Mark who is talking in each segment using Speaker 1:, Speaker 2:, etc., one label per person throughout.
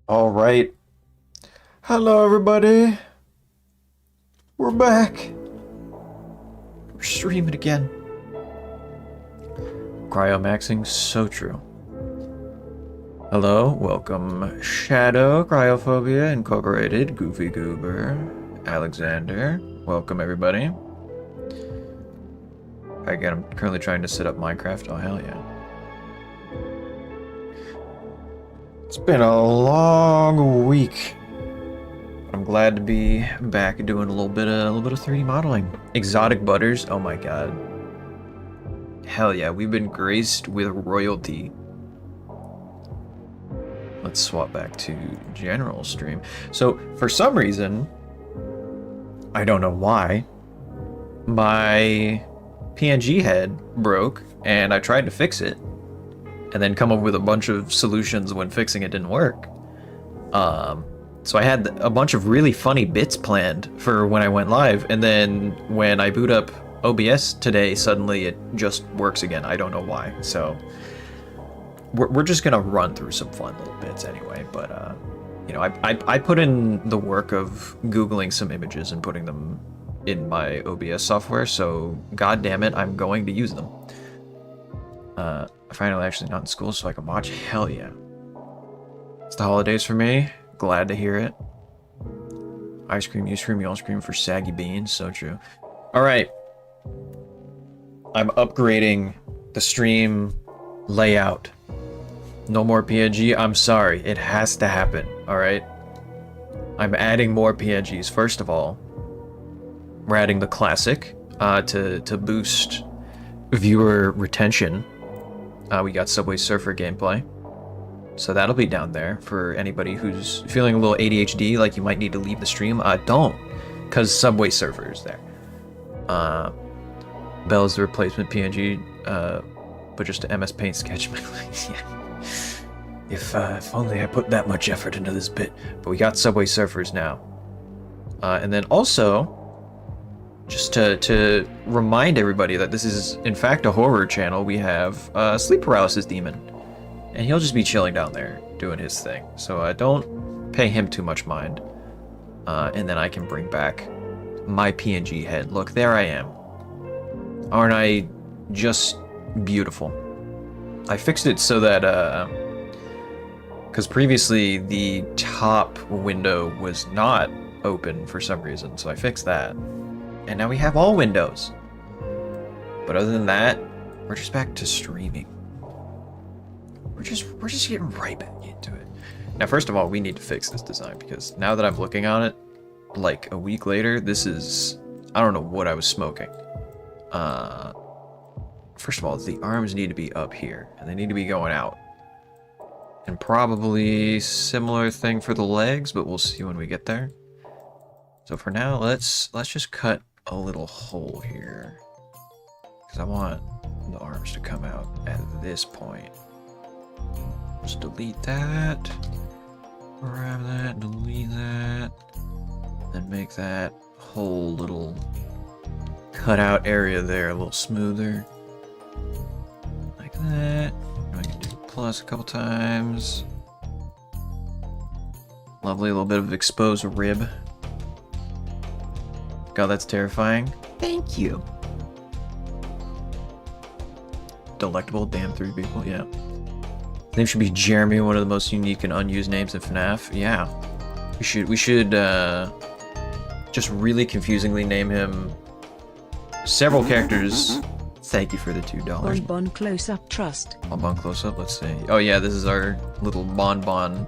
Speaker 1: All right. Hello, everybody. We're back. We're streaming again. Cryomaxing, so true. Hello, welcome Shadow, Cryophobia Incorporated, Goofy Goober, Alexander. Welcome, everybody. Again, I'm currently trying to set up Minecraft. Oh, hell yeah. It's been a long week. I'm glad to be back doing a little bit of 3D modeling. Exotic butters, oh my god. Hell yeah, we've been graced with royalty. Let's swap back to general stream. So, for some reason, I don't know why, my PNG head broke, and I tried to fix it, and then come up with a bunch of solutions when fixing it didn't work. So I had a bunch of really funny bits planned for when I went live, and then when I boot up OBS today, suddenly it just works again. I don't know why. So we're just gonna run through some fun little bits anyway. But you know, I put in the work of Googling some images and putting them in my OBS software. So god damn it, I'm going to use them. Finally, actually not in school, so I can watch. Hell yeah! It's the holidays for me. Glad to hear it. Ice cream, you scream, you all scream for saggy beans. So true. All right. I'm upgrading the stream layout. No more PNG. I'm sorry. It has to happen. All right. I'm adding more PNGs. First of all, we're adding the classic to boost viewer retention. We got Subway Surfer gameplay. So that'll be down there for anybody who's feeling a little ADHD, like you might need to leave the stream. Don't, because Subway Surfer is there. Bell's the replacement PNG, but just a MS Paint sketch. Yeah. If only I put that much effort into this bit. But we got Subway Surfers now. And then also, just to remind everybody that this is in fact a horror channel, we have Sleep Paralysis Demon. And he'll just be chilling down there, doing his thing. So don't pay him too much mind. And then I can bring back my PNG head. Look, there I am. Aren't I just beautiful? I fixed it so that, because previously the top window was not open for some reason. So I fixed that. And now we have all windows. But other than that, we're just back to streaming. We're just getting right back into it. Now, first of all, we need to fix this design because now that I'm looking on it, like a week later, this is, I don't know what I was smoking. First of all, the arms need to be up here and they need to be going out. And probably similar thing for the legs, but we'll see when we get there. So for now, let's just cut a little hole here because I want the arms to come out at this point. Just delete that, grab that, delete that, and make that whole little cutout area there a little smoother. Like that. I can do plus a couple times. Lovely, a little bit of exposed rib. God, that's terrifying. Thank you. Delectable, damn 3 people, yeah. Name should be Jeremy, one of the most unique and unused names in FNAF. Yeah. We should just really confusingly name him several characters. Thank you for the $2.
Speaker 2: Bon close-up trust.
Speaker 1: Bon close-up, let's see. Oh yeah, this is our little Bon.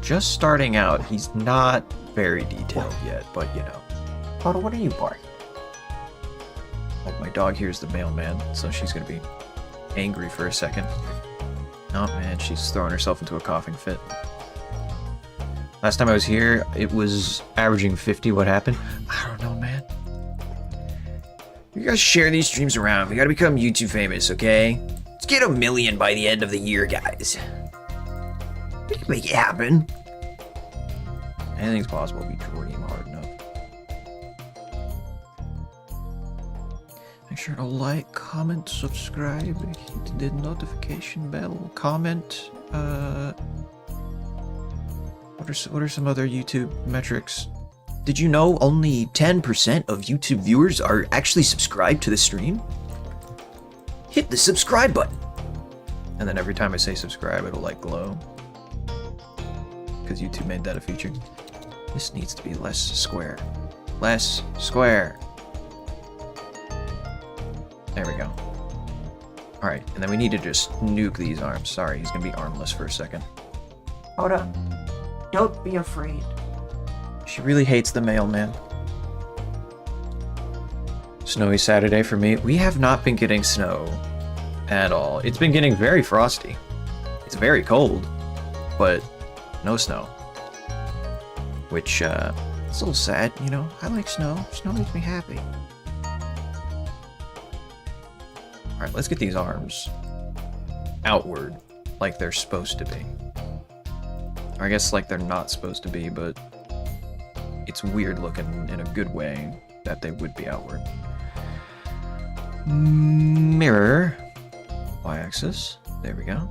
Speaker 1: Just starting out. He's not very detailed yet, but you know. Toto, what are you barking? Like my dog here's the mailman, so she's gonna be angry for a second. Oh man, she's throwing herself into a coughing fit. Last time I was here, it was averaging 50. What happened? I don't know, man. You guys share these streams around. We gotta become YouTube famous, okay? Let's get 1 million by the end of the year, guys. We can make it happen. Anything's possible if you dream hard enough. Make sure to like, comment, subscribe, hit the notification bell, comment, What are some other YouTube metrics? Did you know only 10% of YouTube viewers are actually subscribed to the stream? Hit the subscribe button. And then every time I say subscribe, it'll like glow. Because YouTube made that a feature. This needs to be less square. Less square. There we go. Alright, and then we need to just nuke these arms. Sorry, he's gonna be armless for a second.
Speaker 2: Hold up. Don't be afraid.
Speaker 1: She really hates the mailman. Snowy Saturday for me. We have not been getting snow at all. It's been getting very frosty. It's very cold, but no snow. Which, it's a little sad, you know? I like snow. Snow makes me happy. Alright, let's get these arms outward like they're supposed to be. Or I guess like they're not supposed to be, but it's weird looking in a good way that they would be outward. Mirror. Y-axis. There we go.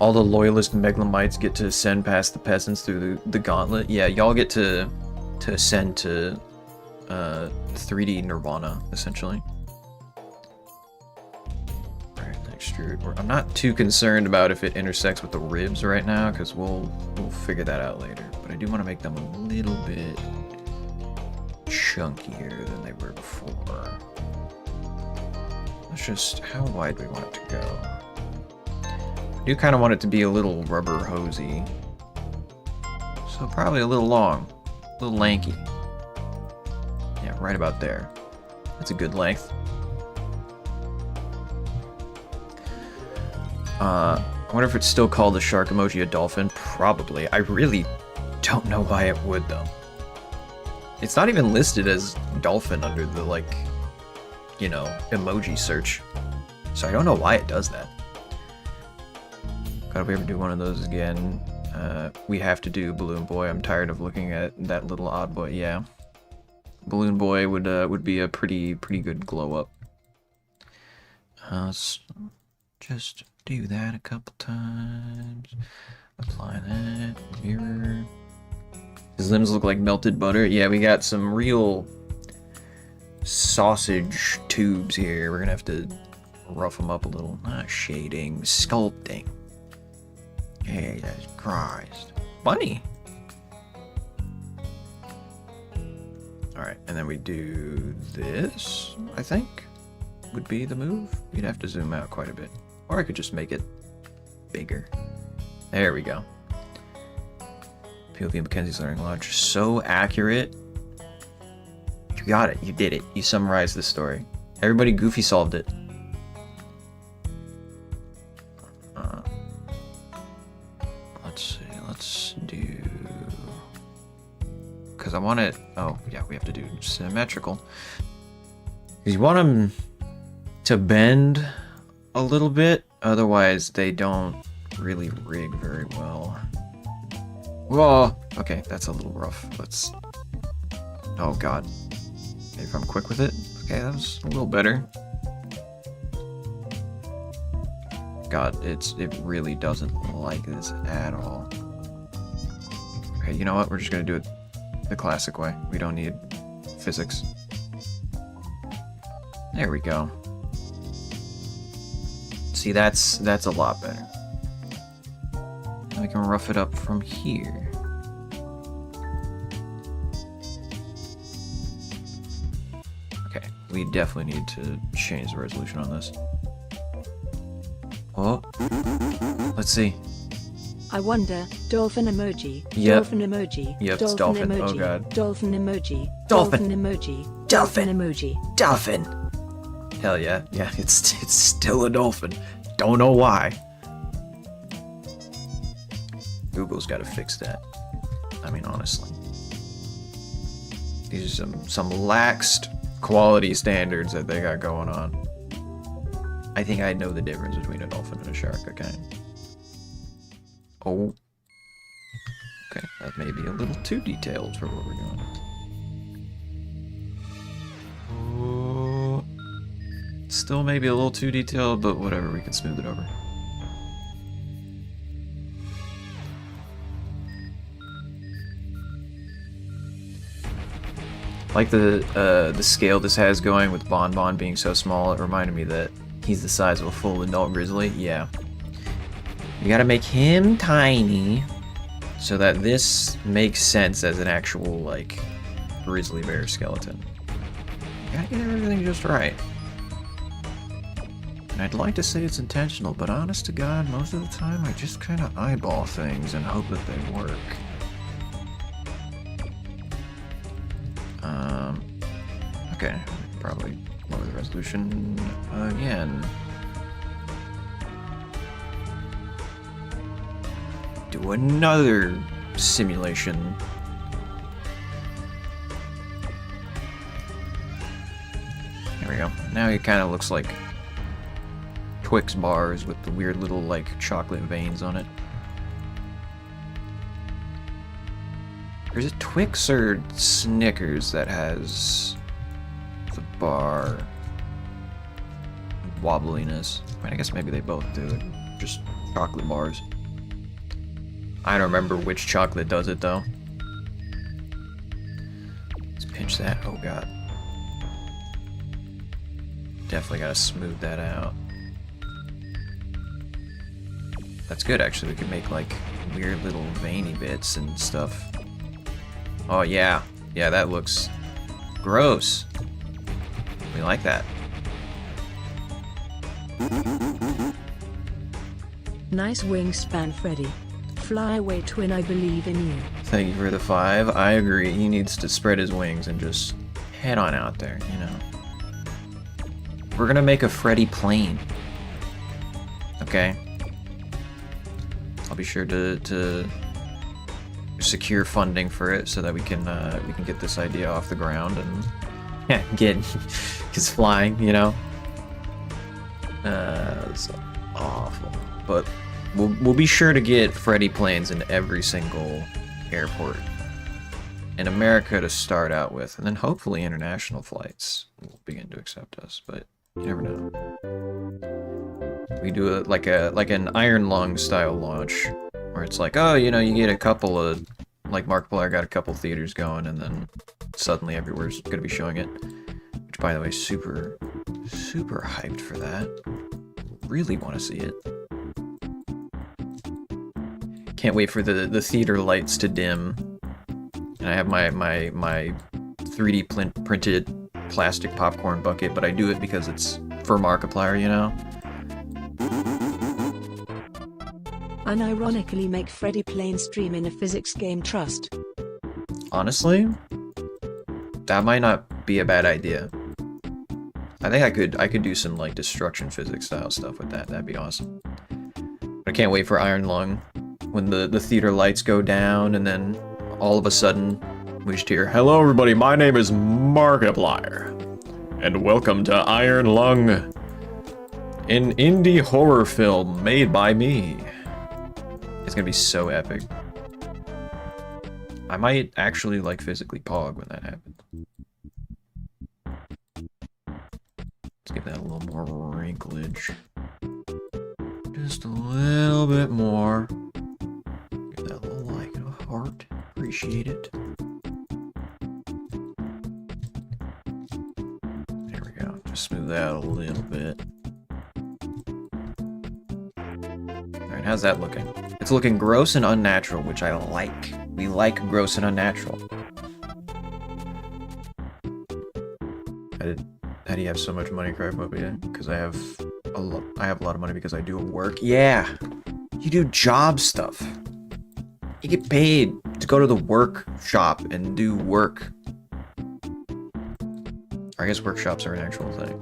Speaker 1: All the loyalist Megalamites get to ascend past the peasants through the gauntlet. Yeah, y'all get to ascend to 3D Nirvana, essentially. Alright, extrude. I'm not too concerned about if it intersects with the ribs right now, because we'll figure that out later. But I do want to make them a little bit chunkier than they were before. Let's just... how wide do we want it to go? I do kind of want it to be a little rubber hosey. So probably a little long. A little lanky. Yeah, right about there. That's a good length. I wonder if it's still called the shark emoji a dolphin. Probably. I really don't know why it would, though. It's not even listed as dolphin under the, like, you know, emoji search. So I don't know why it does that. God, if we ever do one of those again, we have to do Balloon Boy. I'm tired of looking at that little odd boy. Yeah. Balloon Boy would be a pretty good glow up. Let's just do that a couple times. Apply that. Mirror. His limbs look like melted butter. Yeah, we got some real sausage tubes here. We're gonna have to rough them up a little. Not shading, sculpting. Jesus Christ. Bunny! Alright, and then we do this, I think, would be the move. We'd have to zoom out quite a bit. Or I could just make it bigger. There we go. POV Mackenzie's Learning Lodge. So accurate. You got it. You did it. You summarized the story. Everybody Goofy solved it. Let's see. Let's do... because I want it... oh, yeah, we have to do symmetrical. Because you want them to bend a little bit. Otherwise, they don't really rig very well. Whoa! Okay, that's a little rough. Let's... oh, God. Maybe if I'm quick with it. Okay, that was a little better. God, it really doesn't like this at all. Okay, you know what? We're just gonna do it the classic way. We don't need physics. There we go. See, that's a lot better. Now we can rough it up from here. Okay, we definitely need to change the resolution on this. Oh, let's see.
Speaker 3: I wonder, dolphin emoji,
Speaker 1: Yep.
Speaker 3: dolphin emoji,
Speaker 1: Yep, it's
Speaker 3: dolphin
Speaker 1: dolphin.
Speaker 3: emoji,
Speaker 1: Oh, God.
Speaker 3: dolphin emoji,
Speaker 1: Dolphin.
Speaker 3: emoji,
Speaker 1: Dolphin.
Speaker 3: emoji.
Speaker 1: Dolphin! Hell yeah. Yeah, it's still a dolphin. Don't know why. Google's got to fix that. I mean, honestly. These are some laxed quality standards that they got going on. I think I know the difference between a dolphin and a shark, okay? Oh. Okay, that may be a little too detailed for where we're going. Oh. Still maybe a little too detailed, but whatever, we can smooth it over. Like the scale this has going with Bon Bon being so small, it reminded me that he's the size of a full adult grizzly. Yeah. You gotta make him tiny so that this makes sense as an actual, like, grizzly bear skeleton. You gotta get everything just right. And I'd like to say it's intentional, but honest to God, most of the time I just kind of eyeball things and hope that they work. Okay, probably lower the resolution again. Do another simulation. There we go. Now it kind of looks like Twix bars with the weird little, like, chocolate veins on it. Or is it Twix or Snickers that has the bar wobbliness? I mean, I guess maybe they both do. Just chocolate bars. I don't remember which chocolate does it, though. Let's pinch that. Oh, God. Definitely gotta smooth that out. That's good, actually. We can make, like, weird little veiny bits and stuff. Oh, yeah. Yeah, that looks gross. We like that.
Speaker 3: Nice wingspan, Freddy. Fly away, twin, I believe in you.
Speaker 1: Thank you for the 5. I agree. He needs to spread his wings and just head on out there, you know. We're gonna make a Freddy plane. Okay? I'll be sure to secure funding for it so that we can get this idea off the ground and yeah, get his flying, you know. It's awful, but we'll be sure to get Freddy planes in every single airport in America to start out with, and then hopefully international flights will begin to accept us. But you never know. We do it like an Iron Lung style launch, where it's like, oh, you know, you get a couple of, like Markiplier got a couple theaters going, and then suddenly everywhere's gonna be showing it. Which, by the way, super hyped for that. Really want to see it. Can't wait for the theater lights to dim. And I have my 3D printed plastic popcorn bucket, but I do it because it's for Markiplier, you know?
Speaker 3: Unironically make Freddy plane stream in a physics game, trust.
Speaker 1: Honestly, that might not be a bad idea. I think I could do some like destruction physics style stuff with that. That'd be awesome. But I can't wait for Iron Lung when the theater lights go down and then all of a sudden we just hear, "Hello everybody, my name is Markiplier, and welcome to Iron Lung, an indie horror film made by me." It's gonna be so epic. I might actually like physically pog when that happens. Let's give that a little more wrinklage. Just a little bit more. Give that a little like a heart. Appreciate it. There we go. Just smooth that a little bit. Alright, how's that looking? It's looking gross and unnatural, which I like. We like gross and unnatural. How do you have so much money, Cryphobia? Because I have a lot of money because I do work. Yeah, you do job stuff. You get paid to go to the workshop and do work. Or I guess workshops are an actual thing.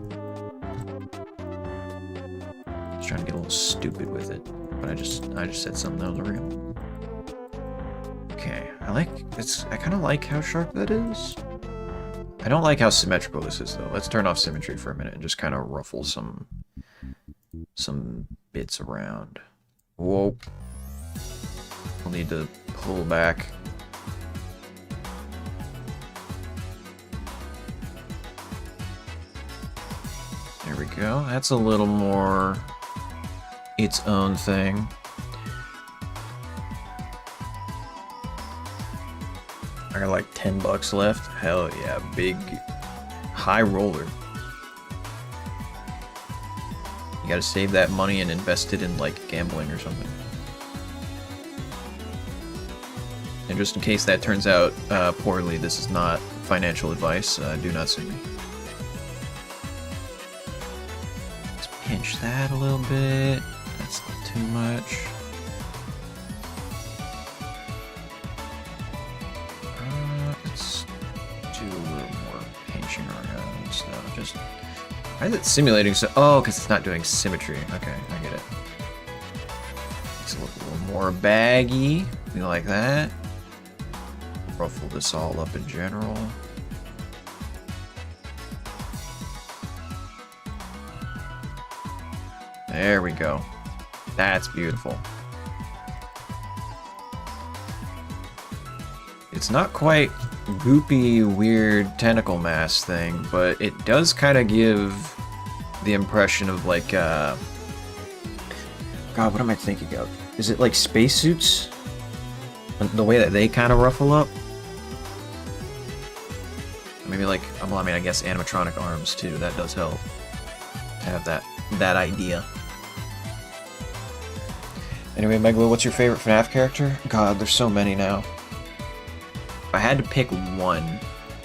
Speaker 1: Just trying to get a little stupid with it, but I just said something that was real. Okay, I kind of like how sharp that is. I don't like how symmetrical this is, though. Let's turn off symmetry for a minute and just kind of ruffle some bits around. Whoa. We'll need to pull back. There we go. That's a little more its own thing. I got like 10 bucks left. Hell yeah, big high roller. You gotta save that money and invest it in like gambling or something. And just in case that turns out poorly, this is not financial advice. Do not sue me. Let's pinch that a little bit. That's not too much. Let's do a little more pinching around stuff. Just why is it simulating so? Oh, because it's not doing symmetry. Okay, I get it. It's a little more baggy. We like that. Ruffle this all up in general. There we go. That's beautiful. It's not quite goopy, weird tentacle mass thing, but it does kind of give the impression of like, God, what am I thinking of? Is it like spacesuits? The way that they kind of ruffle up? Maybe like, well, I mean, I guess animatronic arms too. That does help to have that idea. Anyway, Megalo, what's your favorite FNAF character? God, there's so many now. If I had to pick one,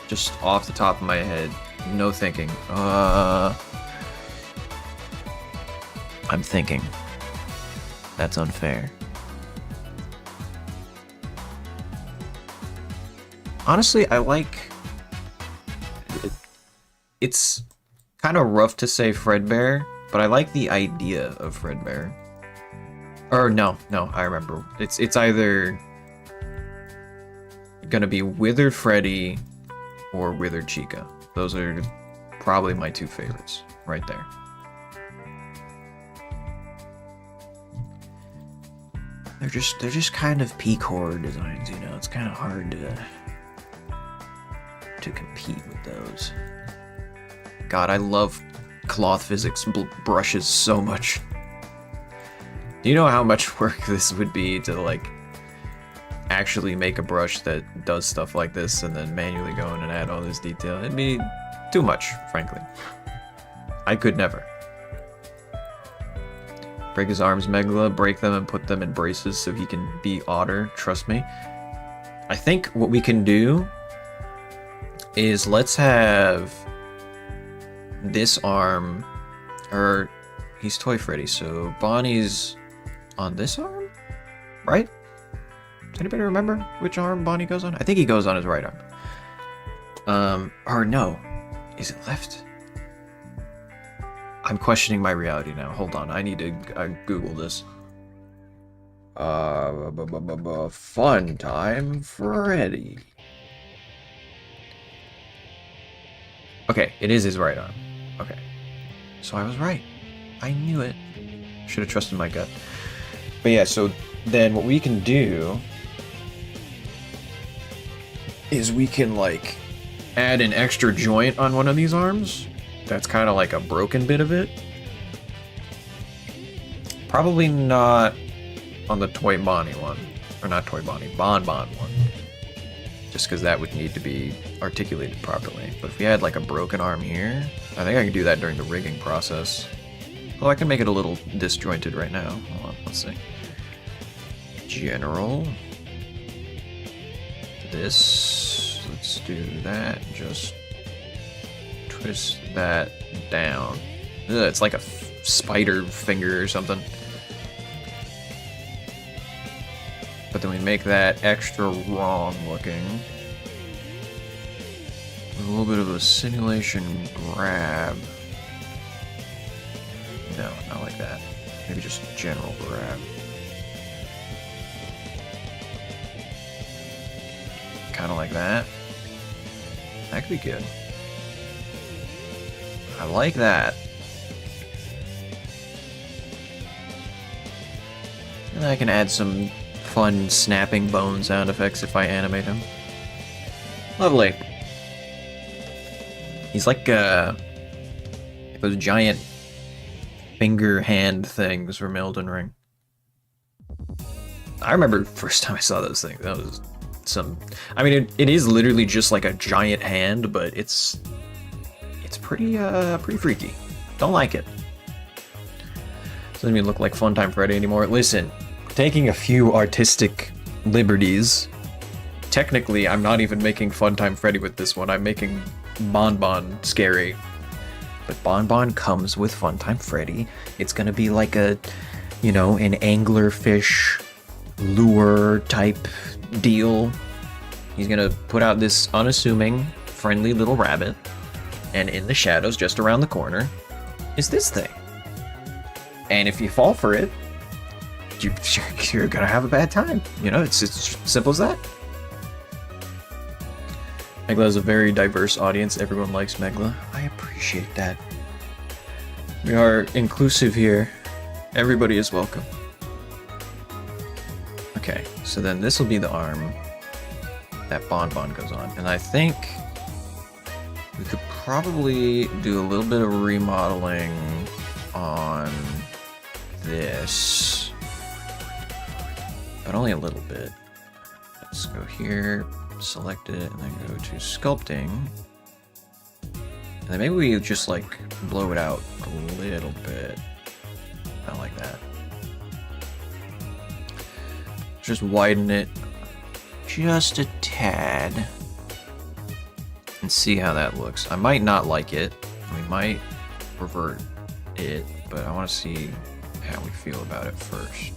Speaker 1: just off the top of my head, no thinking. I'm thinking. That's unfair. Honestly, I like... It's kind of rough to say Fredbear, but I like the idea of Fredbear. Or no, I remember. It's either gonna be Withered Freddy or Withered Chica. Those are probably my two favorites, right there. They're just kind of peak horror designs, you know. It's kind of hard to compete with those. God, I love cloth physics brushes so much. Do you know how much work this would be to like actually make a brush that does stuff like this and then manually go in and add all this detail? It'd be too much, frankly. I could never. Break his arms, Megala. Break them and put them in braces so he can be Otter. Trust me. I think what we can do is let's have this arm, or he's Toy Freddy, so Bonnie's on this arm, right? Does anybody remember which arm Bonnie goes on? I think he goes on his right arm. Or no, is it left? I'm questioning my reality now. Hold on, I need to Google this. Fun time Freddy. Okay, it is his right arm. Okay, so I was right. I knew it. Should have trusted my gut. But yeah, so then what we can do is we can like add an extra joint on one of these arms. That's kind of like a broken bit of it. Probably not on the Toy Bonnie one. Or not Toy Bonnie, Bon Bon one. Just because that would need to be articulated properly. But if we had like a broken arm here, I think I can do that during the rigging process. Well, I can make it a little disjointed right now. Hold on, let's see. General. This. Let's do that. Just twist that down. Ugh, it's like a spider finger or something. But then we make that extra wrong looking. With a little bit of a simulation grab. No, not like that. Maybe just general grab. Kind of like that. That could be good. I like that. And I can add some fun snapping bone sound effects if I animate him. Lovely. He's like those giant finger hand things from Elden Ring. I remember the first time I saw those things. That was some... I mean, it is literally just like a giant hand, but it's pretty freaky. Don't like it. Doesn't even look like Funtime Freddy anymore. Listen, taking a few artistic liberties. Technically, I'm not even making Funtime Freddy with this one. I'm making Bonbon scary. But Bonbon comes with Funtime Freddy. It's gonna be like a, you know, an anglerfish lure type deal. He's gonna put out this unassuming, friendly little rabbit. And in the shadows, just around the corner, is this thing. And if you fall for it, you're gonna have a bad time. You know, it's simple as that. Megla is a very diverse audience. Everyone likes Megla. I appreciate that. We are inclusive here. Everybody is welcome. Okay, so then this will be the arm that Bonbon goes on. And I think we could probably do a little bit of remodeling on this, but only a little bit. Let's go here, select it, and then go to sculpting. And then maybe we just like blow it out a little bit. Not like that. Just widen it just a tad and see how that looks. I might not like it. We might revert it, but I want to see how we feel about it first.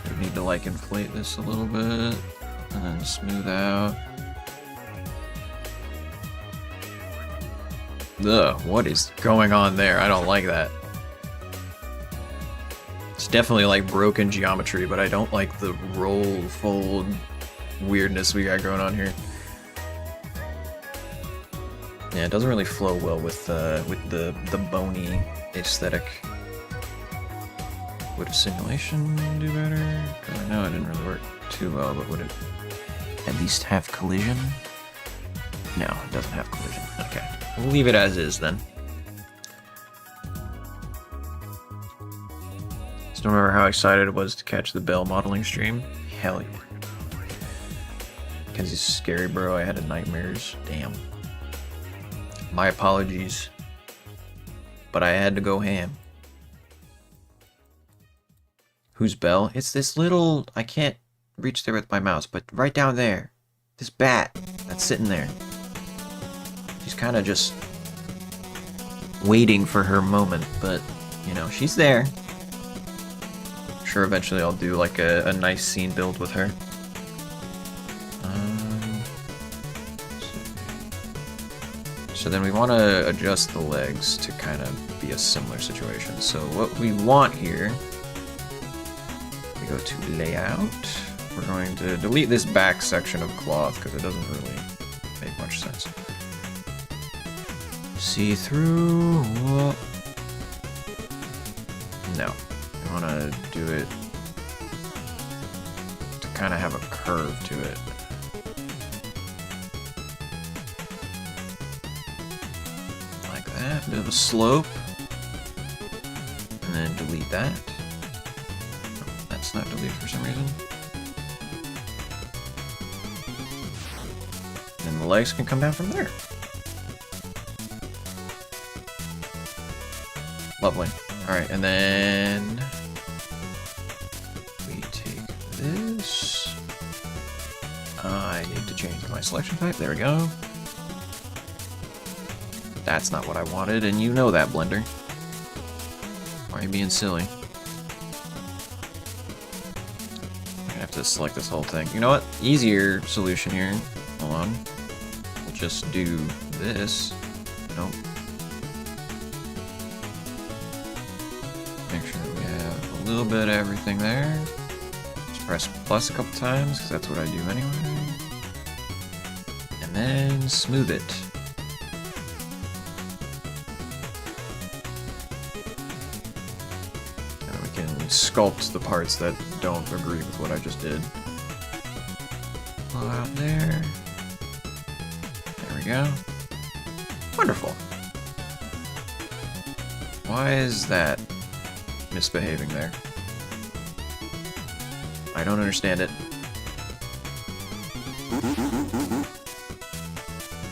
Speaker 1: We need to like inflate this a little bit and then smooth out. Ugh, what is going on there? I don't like that. It's definitely like broken geometry, but I don't like the roll fold weirdness we got going on here. Yeah, it doesn't really flow well with the bony aesthetic. Would a simulation do better? No, it didn't really work too well, but would it at least have collision? No, it doesn't have collision. Okay, we'll leave it as is then. Still remember how excited I was to catch the Bell modeling stream? Hell yeah. Kenzie's scary, bro. I had nightmares. Damn. My apologies. But I had to go ham. Who's Belle? It's this little... I can't reach there with my mouse, but right down there. This bat that's sitting there. She's kind of just waiting for her moment, but, you know, she's there. I'm sure eventually I'll do, like, a nice scene build with her. So then we want to adjust the legs to kind of be a similar situation. So what we want here, we go to layout. We're going to delete this back section of cloth because it doesn't really make much sense. See through. No, we want to do it to kind of have a curve to it. A bit of a slope, and then delete that. That's not deleted for some reason. And then the legs can come down from there. Lovely. Alright, and then we take this. I need to change my selection type. There we go. That's not what I wanted, and you know that, Blender. Why are you being silly? I have to select this whole thing. You know what? Easier solution here. Hold on. We'll just do this. Nope. Make sure we have a little bit of everything there. Just press plus a couple times, because that's what I do anyway. And then smooth it. Sculpt the parts that don't agree with what I just did. Pull out there. There we go. Wonderful. Why is that misbehaving there? I don't understand it.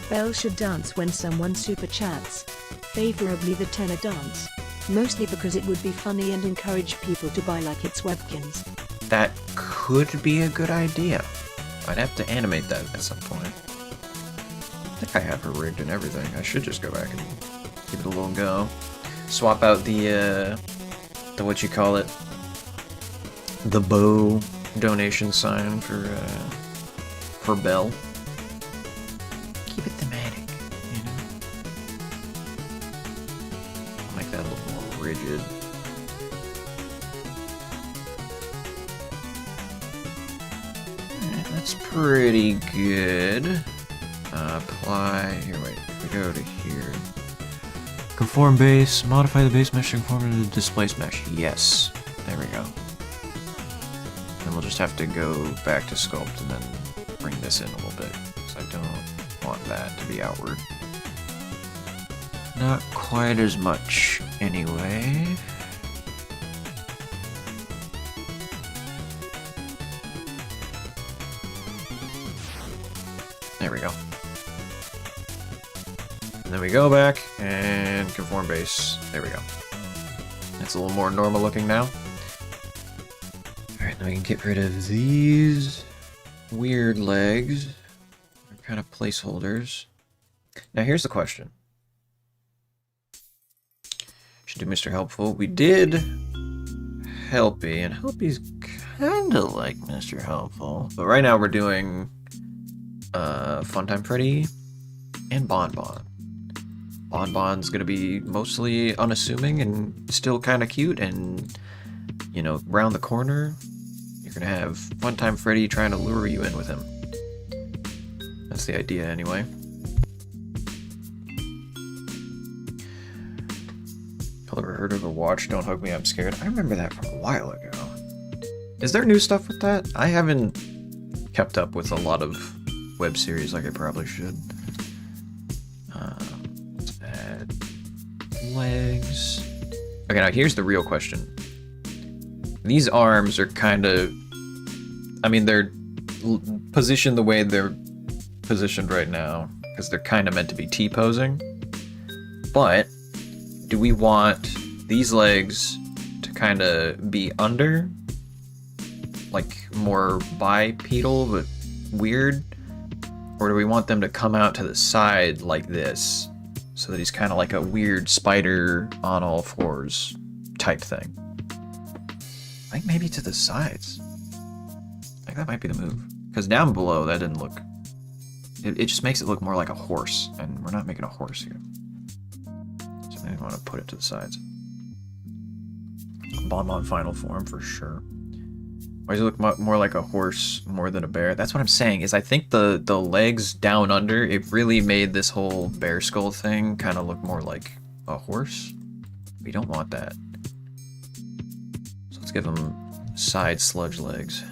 Speaker 3: Belle should dance when someone super chats favorably the tenor dance, mostly because it would be funny and encourage people to buy like its webkins.
Speaker 1: That could be a good idea. I'd have to animate that at some point. I think I have her rigged and everything. I should just go back and give it a little go. Swap out the what you call it, the bow donation sign for Belle. Keep it thematic, you know. I'll make that a little more rigid. Alright, that's pretty good. Apply. Here, wait. If we go to here. Conform base. Modify the base mesh to conform to the displaced mesh. Yes. There we go. And we'll just have to go back to sculpt and then bring this in a little bit. Because I don't want that to be outward. Not quite as much anyway. There we go. And then we go back and conform base. There we go. That's a little more normal looking now. Alright, now we can get rid of these weird legs. They're kind of placeholders. Now here's the question. Should do Mr. Helpful. We did Helpy, and Helpy's kind of like Mr. Helpful. But right now we're doing Funtime Freddy and Bonbon. Bonbon's gonna be mostly unassuming and still kind of cute, and you know, round the corner, you're gonna have Funtime Freddy trying to lure you in with him. That's the idea, anyway. Y'all ever heard of a watch? Don't hug me, I'm scared. I remember that from a while ago. Is there new stuff with that? I haven't kept up with a lot of web series like I probably should. Let's add legs. Okay, now here's the real question. These arms are kind of, I mean, they're positioned the way they're positioned right now because they're kind of meant to be T-posing. But do we want these legs to kind of be under, like more bipedal but weird? Or do we want them to come out to the side like this, so that he's kind of like a weird spider on all fours type thing? I think maybe to the sides. I think that might be the move. Because down below, that didn't look... It just makes it look more like a horse, and we're not making a horse here. So maybe I want to put it to the sides. Bonbon final form for sure. Why does it look more like a horse more than a bear? That's what I'm saying, is I think the legs down under, it really made this whole bear skull thing kind of look more like a horse. We don't want that. So let's give them side sludge legs.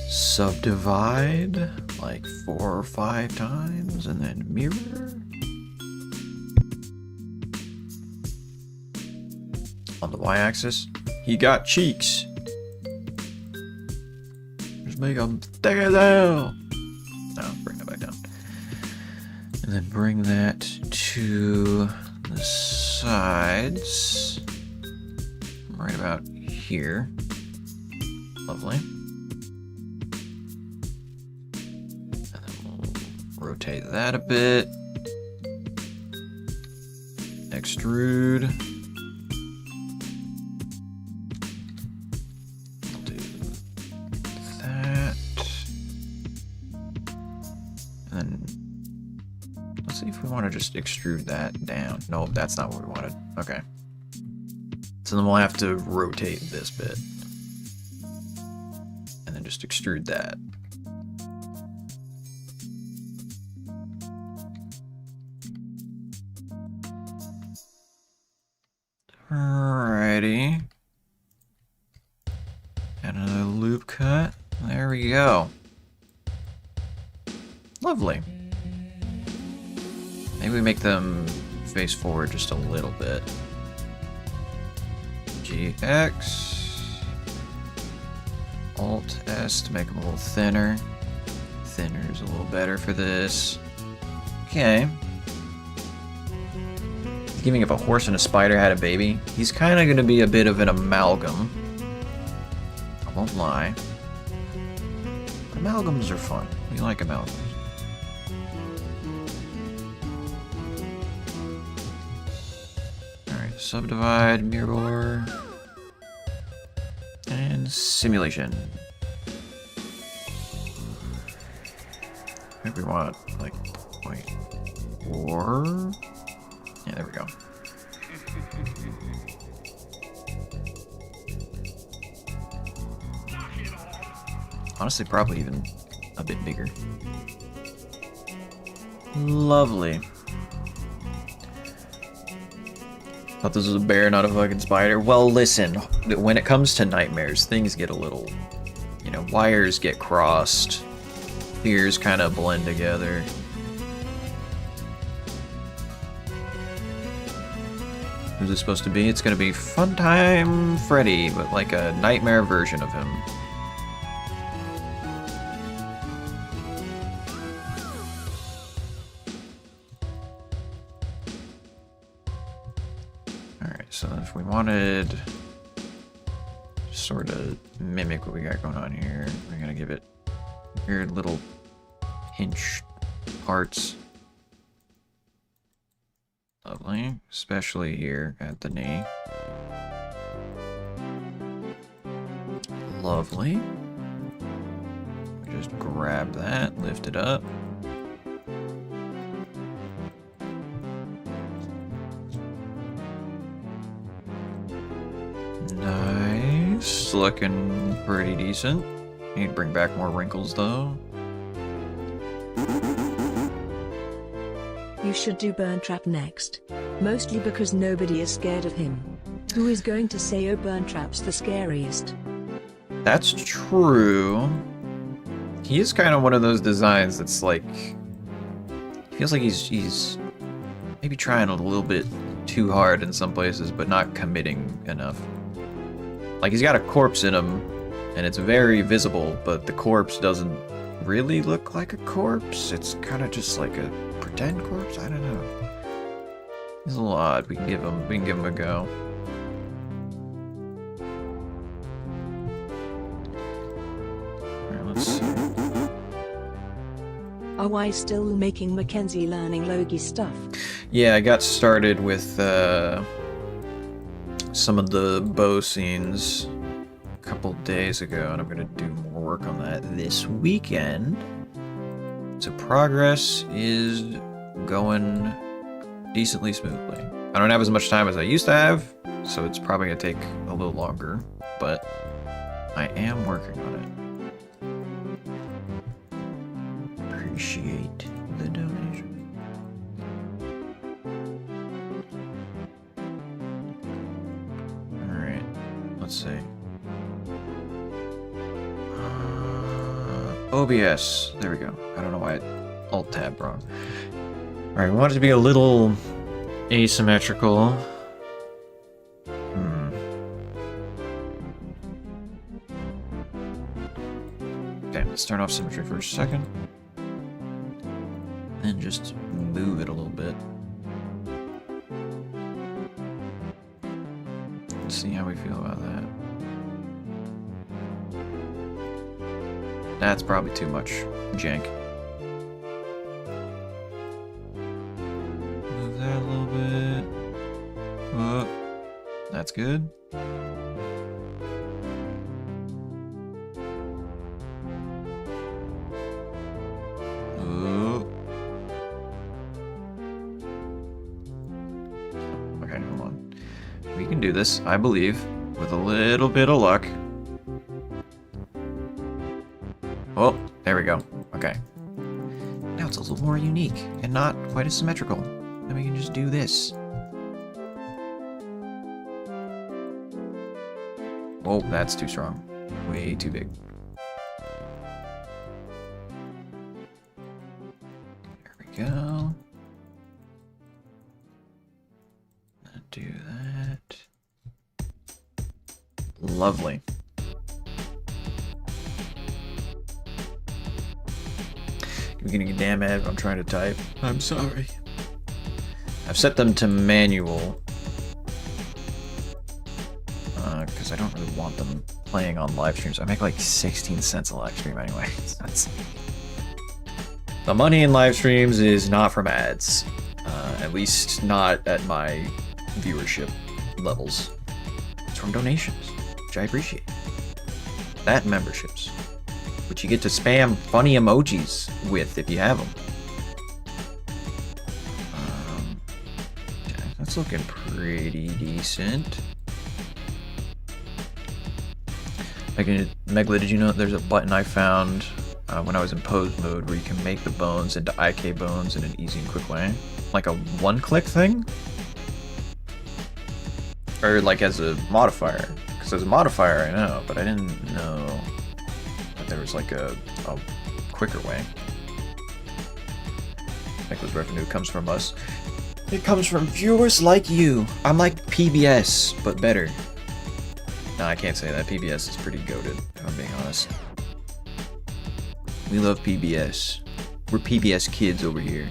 Speaker 1: Subdivide like 4 or 5 times and then mirror. On the y-axis, he got cheeks. Make them thick as hell. No, bring that back down. And then bring that to the sides. Right about here. Lovely. And then we'll rotate that a bit. Extrude. Just extrude that down. No, that's not what we wanted. Okay. So then we'll have to rotate this bit. And then just extrude that. Alrighty. Add another loop cut. There we go. Lovely. Maybe we make them face forward just a little bit. GX. Alt S to make him a little thinner. Thinner is a little better for this. Okay. Giving if a horse and a spider had a baby. He's kind of going to be a bit of an amalgam. I won't lie. Amalgams are fun. We like amalgams. Alright, subdivide, mirror, and simulation. Maybe we want like 0.4. Yeah, there we go. Honestly, probably even a bit bigger. Lovely. Thought this was a bear, not a fucking spider. Well, listen, when it comes to nightmares, things get a little, you know, wires get crossed, fears kind of blend together. Who's this supposed to be? It's gonna be Funtime Freddy, but like a nightmare version of him. So if we wanted to sort of mimic what we got going on here, we're gonna give it weird little hinge parts. Lovely, especially here at the knee. Lovely. Just grab that, lift it up. Nice, looking pretty decent. Need to bring back more wrinkles though.
Speaker 3: You should do Burn Trap next. Mostly because nobody is scared of him. Who is going to say, oh, Burn Trap's the scariest?
Speaker 1: That's true. He is kind of one of those designs that's like, feels like he's maybe trying a little bit too hard in some places, but not committing enough. Like, he's got a corpse in him, and it's very visible, but the corpse doesn't really look like a corpse. It's kind of just like a pretend corpse. I don't know. He's a little odd. We can give him a go. Alright, let's see.
Speaker 3: Are I still making Mackenzie learning Logi stuff?
Speaker 1: Yeah, I got started with some of the bow scenes a couple days ago, and I'm gonna do more work on that this weekend. So progress is going decently smoothly. I don't have as much time as I used to have, so it's probably gonna take a little longer, but I am working on it. Appreciate the donation. Alright, let's see. OBS. There we go. I don't know why I alt-tab wrong. Alright, we want it to be a little asymmetrical. Okay, let's turn off symmetry for a second. And just move it a little bit. Let's see how we feel about that. That's probably too much jank. Move that a little bit. Oh, that's good. Oh. Okay, hold on. We can do this, I believe, with a little bit of luck. Oh, there we go. Okay. Now it's a little more unique and not quite as symmetrical. Then we can just do this. Oh, that's too strong. Way too big. There we go. Lovely. You're getting a damn ad if I'm trying to type. I'm sorry. I've set them to manual. Because I don't really want them playing on live streams. I make like 16 cents a live stream anyway. The money in live streams is not from ads. At least not at my viewership levels. It's from donations, which I appreciate. That and memberships, which you get to spam funny emojis with if you have them. Okay, that's looking pretty decent. Megla, did you know there's a button I found when I was in pose mode where you can make the bones into IK bones in an easy and quick way? Like a one-click thing? Or like as a modifier? Because as a modifier I know, but I didn't know that there was like a quicker way. Megla's revenue comes from us. It comes from viewers like you. I'm like PBS, but better. No, I can't say that. PBS is pretty goated, if I'm being honest. We love PBS. We're PBS kids over here.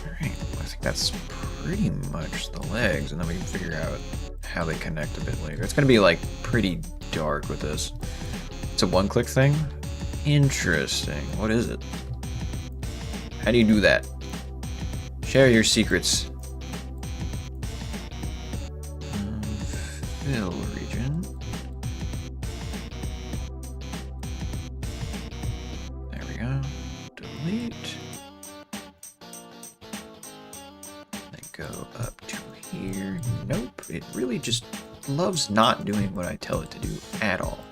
Speaker 1: Alright, I think that's pretty much the legs, and then we can figure out how they connect a bit later. It's gonna be like pretty dark with this. It's a one-click thing? Interesting. What is it? How do you do that? Share your secrets. Fill region. There we go. Delete. Then go up to here. Nope. It really just loves not doing what I tell it to do at all.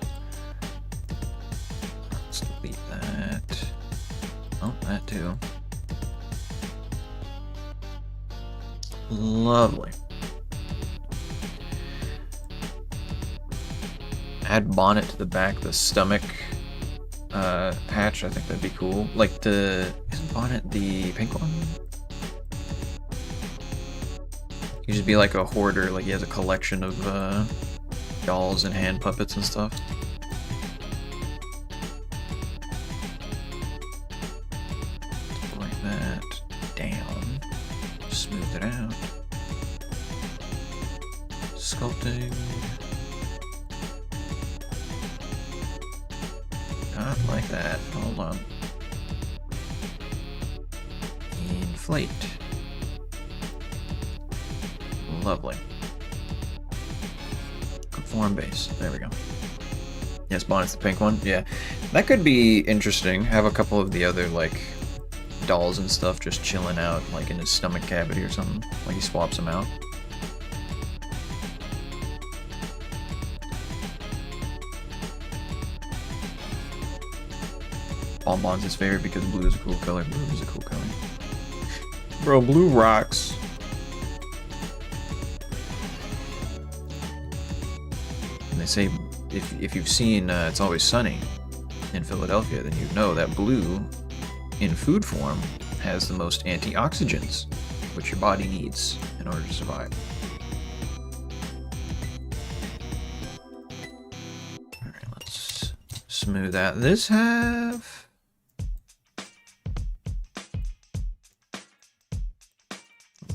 Speaker 1: Let's delete that. Oh, that too. Lovely. Add bonnet to the back, the stomach hatch. I think that'd be cool. Like isn't bonnet the pink one? You just be like a hoarder, like he has a collection of dolls and hand puppets and stuff. Like that down. Smooth it out. Sculpting. Not like that. Hold on. Inflate. Lovely. Conform base. There we go. Yes, bonnet's the pink one. Yeah. That could be interesting. Have a couple of the other, like, dolls and stuff just chilling out, like in his stomach cavity or something. Like he swaps them out. Bonbon's his favorite because blue is a cool color. Blue is a cool color. Bro, blue rocks. And they say if you've seen It's Always Sunny in Philadelphia, then you know that blue in food form has the most antioxidants, which your body needs in order to survive. Alright, let's smooth out this half.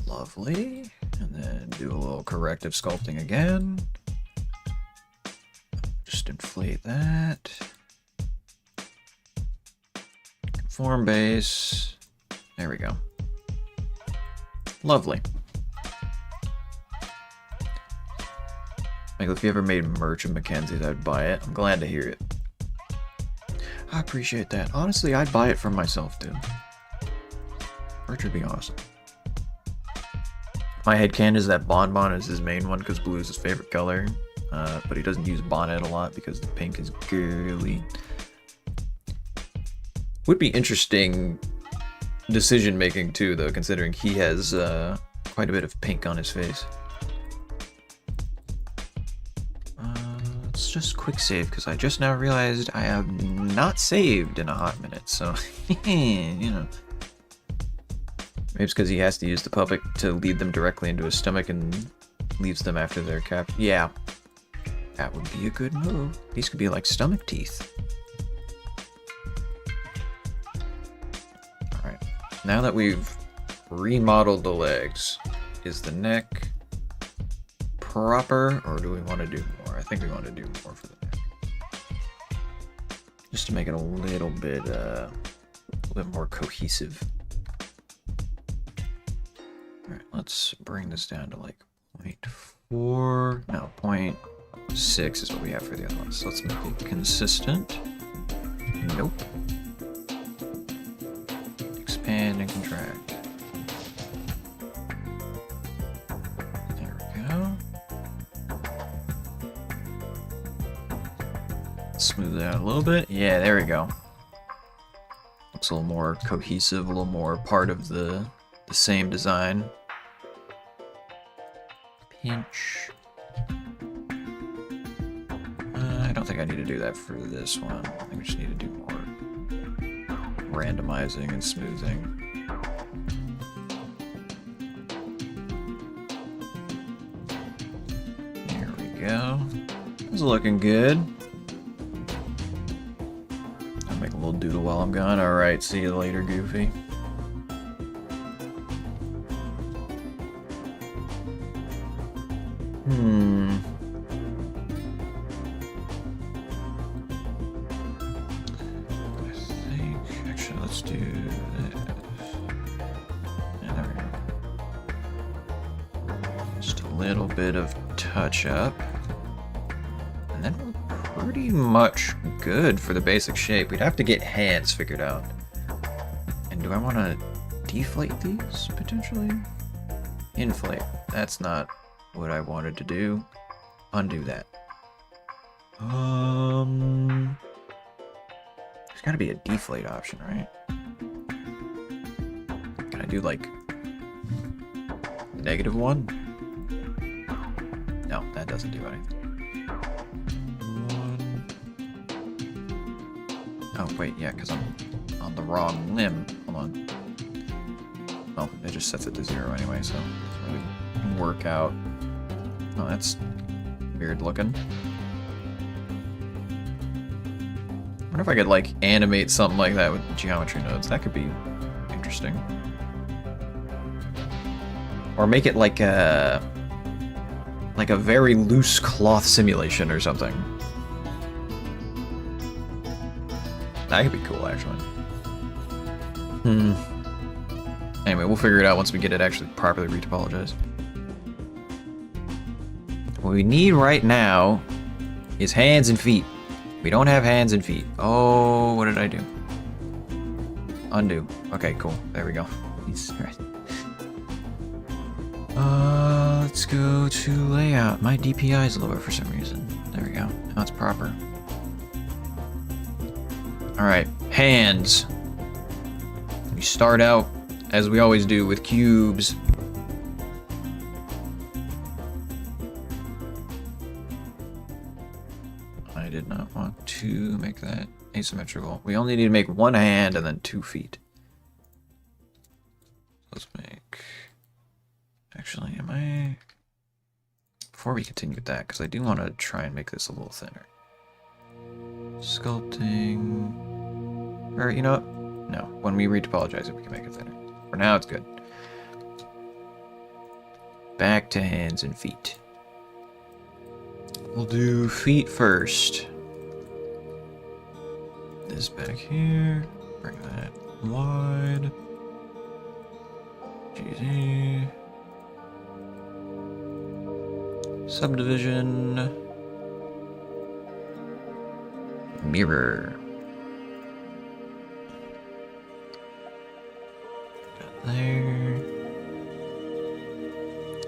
Speaker 1: Lovely. And then do a little corrective sculpting again. Just inflate that. Conform base. There we go. Lovely. Michael, if you ever made merch of Mackenzie's, I'd buy it. I'm glad to hear it. I appreciate that. Honestly, I'd buy it for myself, too. Merch would be awesome. My headcanon is that Bonbon is his main one because blue is his favorite color. But he doesn't use bonnet a lot because the pink is girly. Would be interesting decision making too, though, considering he has quite a bit of pink on his face. Let's just quick save because I just now realized I have not saved in a hot minute, so you know, Maybe it's because he has to use the puppet to lead them directly into his stomach and leaves them after they're captured. Yeah. That would be a good move. These could be like stomach teeth. Alright. Now that we've remodeled the legs, is the neck proper, or do we want to do more? I think we want to do more for the neck. Just to make it a little bit more cohesive. Alright, let's bring this down to like 0.4. No, 0.6 is what we have for the other ones. So let's make it consistent. Nope. Expand and contract. There we go. Smooth it out a little bit. Yeah, there we go. Looks a little more cohesive, a little more part of the same design. Pinch. I don't think I need to do that for this one. I think we just need to do more randomizing and smoothing. There we go. This is looking good. I'll make a little doodle while I'm gone. Alright, see you later, Goofy. Let's do this. Yeah, there we go. Just a little bit of touch up. And then we're pretty much good for the basic shape. We'd have to get hands figured out. And do I want to deflate these, potentially? Inflate. That's not what I wanted to do. Undo that. There's gotta be a deflate option, right? Can I do like -1? No, that doesn't do anything. 1. Oh wait, yeah, because I'm on the wrong limb. Hold on. Well, it just sets it to 0 anyway, so it doesn't really work out. Oh, that's weird looking. I wonder if I could like animate something like that with geometry nodes. That could be interesting. Or make it like a very loose cloth simulation or something. That could be cool, actually. Anyway, we'll figure it out once we get it actually properly retopologized. What we need right now is hands and feet. We don't have hands and feet. Oh, what did I do? Undo. Okay, cool. There we go. Let's go to layout. My DPI is lower for some reason. There we go. Now it's proper. Alright, hands. We start out, as we always do, with cubes. I did not want to make that asymmetrical. We only need to make one hand and then 2 feet. Let's make... Actually, am I... Before we continue with that, because I do want to try and make this a little thinner. Sculpting... Or, you know what? No, when we retopologize it, we can make it thinner. For now, it's good. Back to hands and feet. We'll do feet first. This back here. Bring that wide. GZ. Subdivision. Mirror. Got there.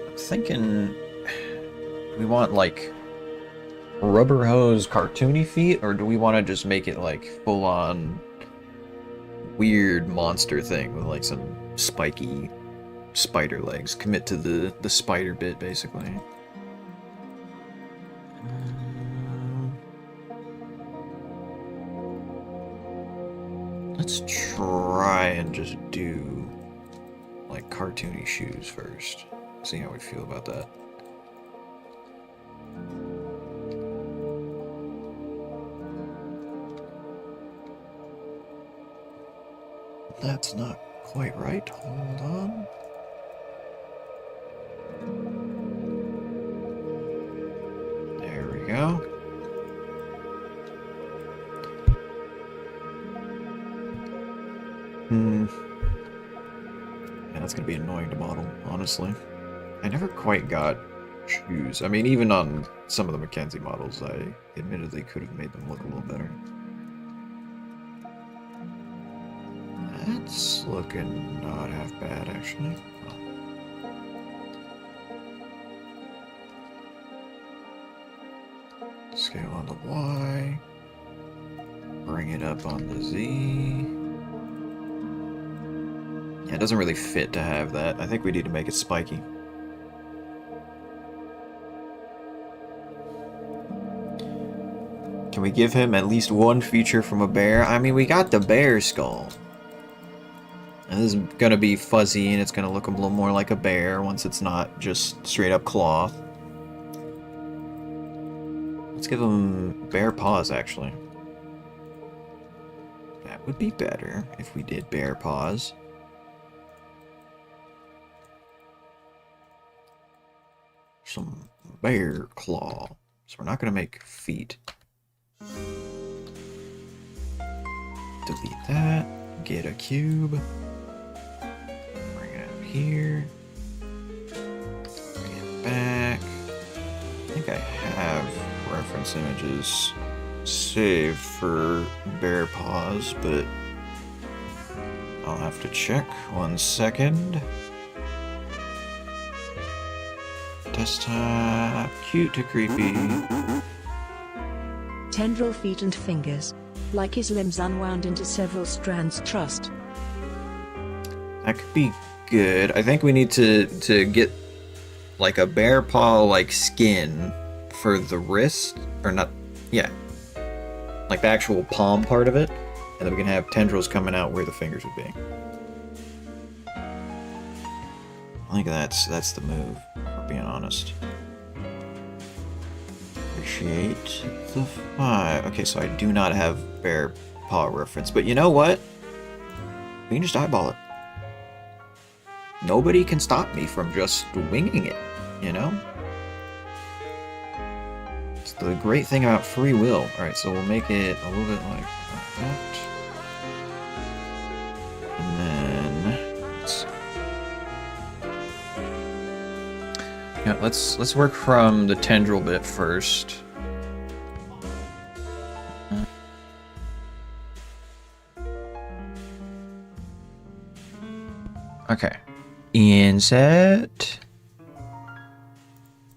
Speaker 1: I'm thinking we want like rubber hose cartoony feet, or do we want to just make it like full on weird monster thing with like some spiky spider legs? Commit to the spider bit basically. Let's try and just do like cartoony shoes first. See how we feel about that. That's not quite right. Hold on. There we go. Yeah, that's gonna be annoying to model, honestly. I never quite got shoes. I mean, even on some of the Mackenzie models, I admittedly could have made them look a little better. That's looking not half bad, actually. Scale on the Y. Bring it up on the Z. Yeah, it doesn't really fit to have that. I think we need to make it spiky. Can we give him at least one feature from a bear? I mean, we got the bear skull. And this is gonna be fuzzy and it's gonna look a little more like a bear once it's not just straight up cloth. Let's give him bear paws, actually. That would be better if we did bear paws. Some bear claw. So we're not gonna make feet. Delete that. Get a cube. Bring it up here. Bring it back. I think I have reference images saved for bear paws, but I'll have to check. 1 second. Desktop. Cute to creepy.
Speaker 3: Tendril feet and fingers. Like his limbs unwound into several strands trussed.
Speaker 1: That could be good. I think we need to get like a bear paw like skin for the wrist, or not, yeah, like the actual palm part of it, and then we can have tendrils coming out where the fingers would be. I think that's the move, for being honest. Appreciate the 5. Okay, so I do not have bear paw reference, but you know what? We can just eyeball it. Nobody can stop me from just winging it, you know? It's the great thing about free will. Alright, so we'll make it a little bit like that. And then let's work from the tendril bit first. Okay. Inset.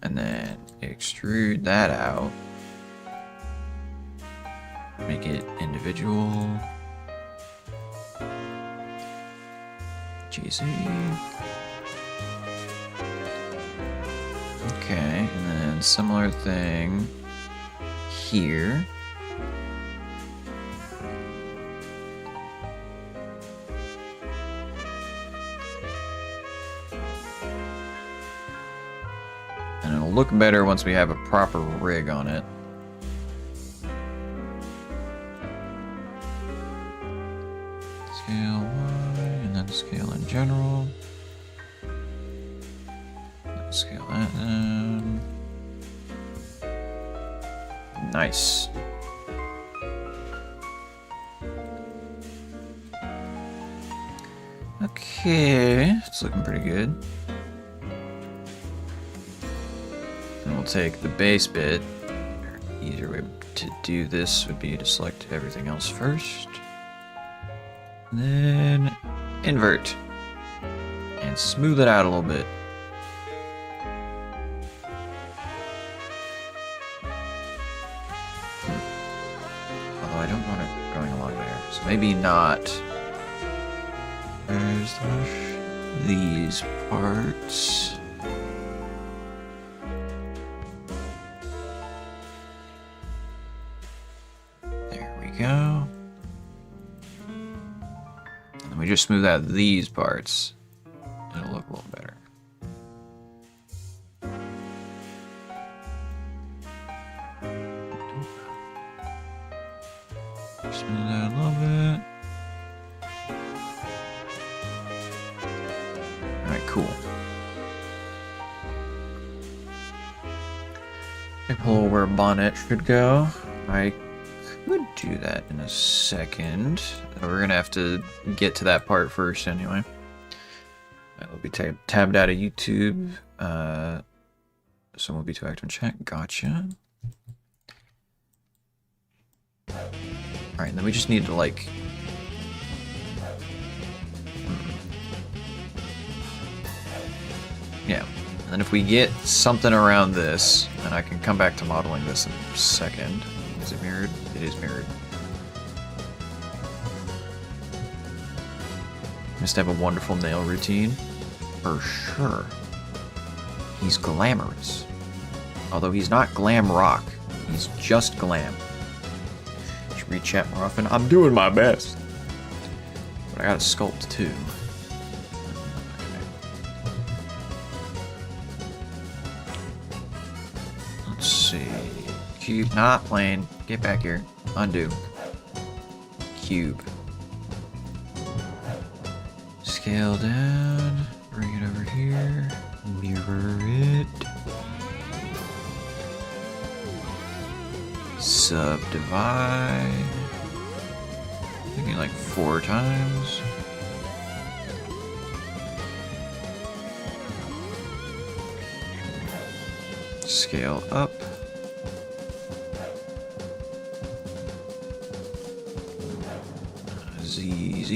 Speaker 1: And then extrude that out. Make it individual. GZ. Okay, and then similar thing here. And it'll look better once we have a proper rig on it. Scale Y, and then scale in general. Scale that down. Nice. Okay, it's looking pretty good. And we'll take the base bit. Easier way to do this would be to select everything else first. And then invert. And smooth it out a little bit. Although I don't want it going along there. So maybe not. Where's these parts? There we go. And then we just smooth out these parts. It'll a little better. Smooth that a little bit. Alright, cool. I pull where bonnet should go. I could do that in a second. We're gonna have to get to that part first anyway. It'll be tabbed out of YouTube. Someone will be too active in chat. Gotcha. Alright, and then we just need to like... Yeah. And then if we get something around this, then I can come back to modeling this in a second. Is it mirrored? It is mirrored. Must have a wonderful nail routine. For sure. He's glamorous. Although he's not glam rock. He's just glam. Should read chat more often. I'm doing my best. But I gotta sculpt too. Let's see. Cube, not plane. Get back here. Undo. Cube. Scale down. Bring it over here. Mirror it. Subdivide. Maybe like 4 times. Scale up. ZZ.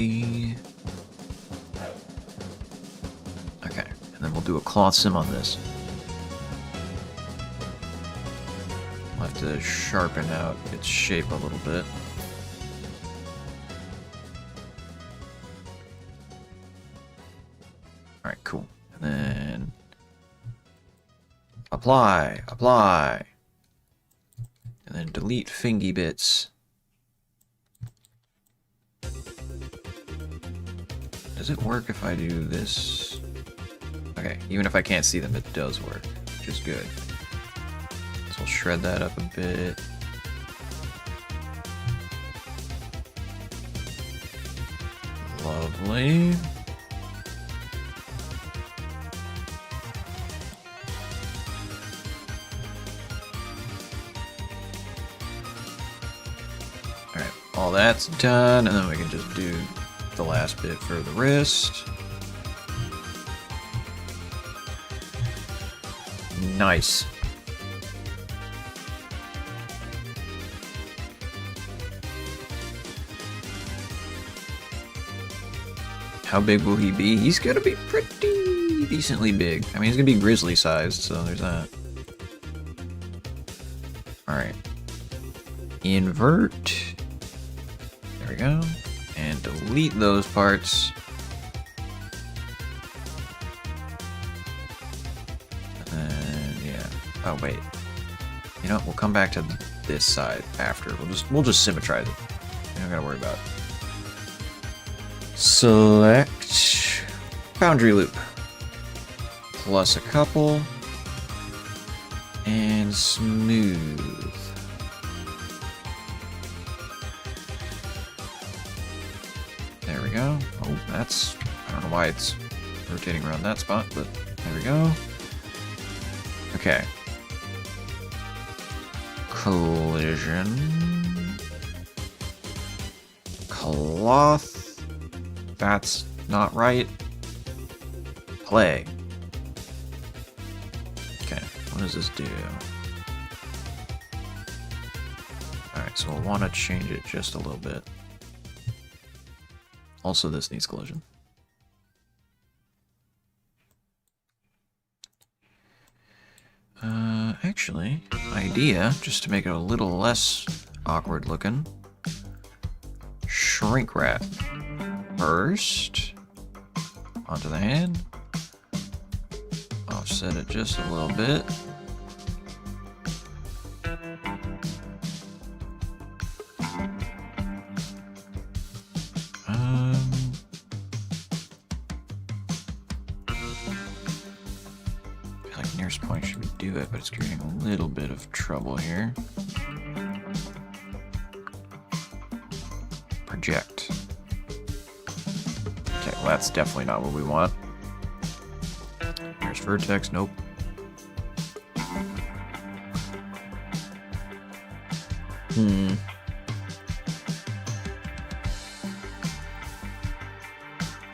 Speaker 1: Okay, and then we'll do a cloth sim on this. We'll have to sharpen out its shape a little bit. Alright, cool. And then apply, apply. And then delete fingy bits. Does it work if I do this? Okay, even if I can't see them, it does work, which is good. So I'll shred that up a bit. Lovely. Alright, all that's done, and then we can just do the last bit for the wrist. Nice. How big will he be? He's gonna be pretty decently big. I mean, he's gonna be grizzly sized, so there's that. Alright. Invert. There we go. And delete those parts. And then, yeah. Oh, wait. You know what? We'll come back to this side after. We'll just symmetrize it. You don't gotta worry about it. Select boundary loop. Plus a couple. And smooth. There we go. Oh, that's... I don't know why it's rotating around that spot, but there we go. Okay. Collision. Cloth. That's not right. Play. Okay, what does this do? Alright, so we'll want to change it just a little bit. Also, this needs collision. Actually, idea, just to make it a little less awkward looking. Shrink wrap. First, onto the hand. Offset it just a little bit. Nearest point should do it, but it's creating a little bit of trouble here. Project. Okay, well that's definitely not what we want. There's vertex, nope.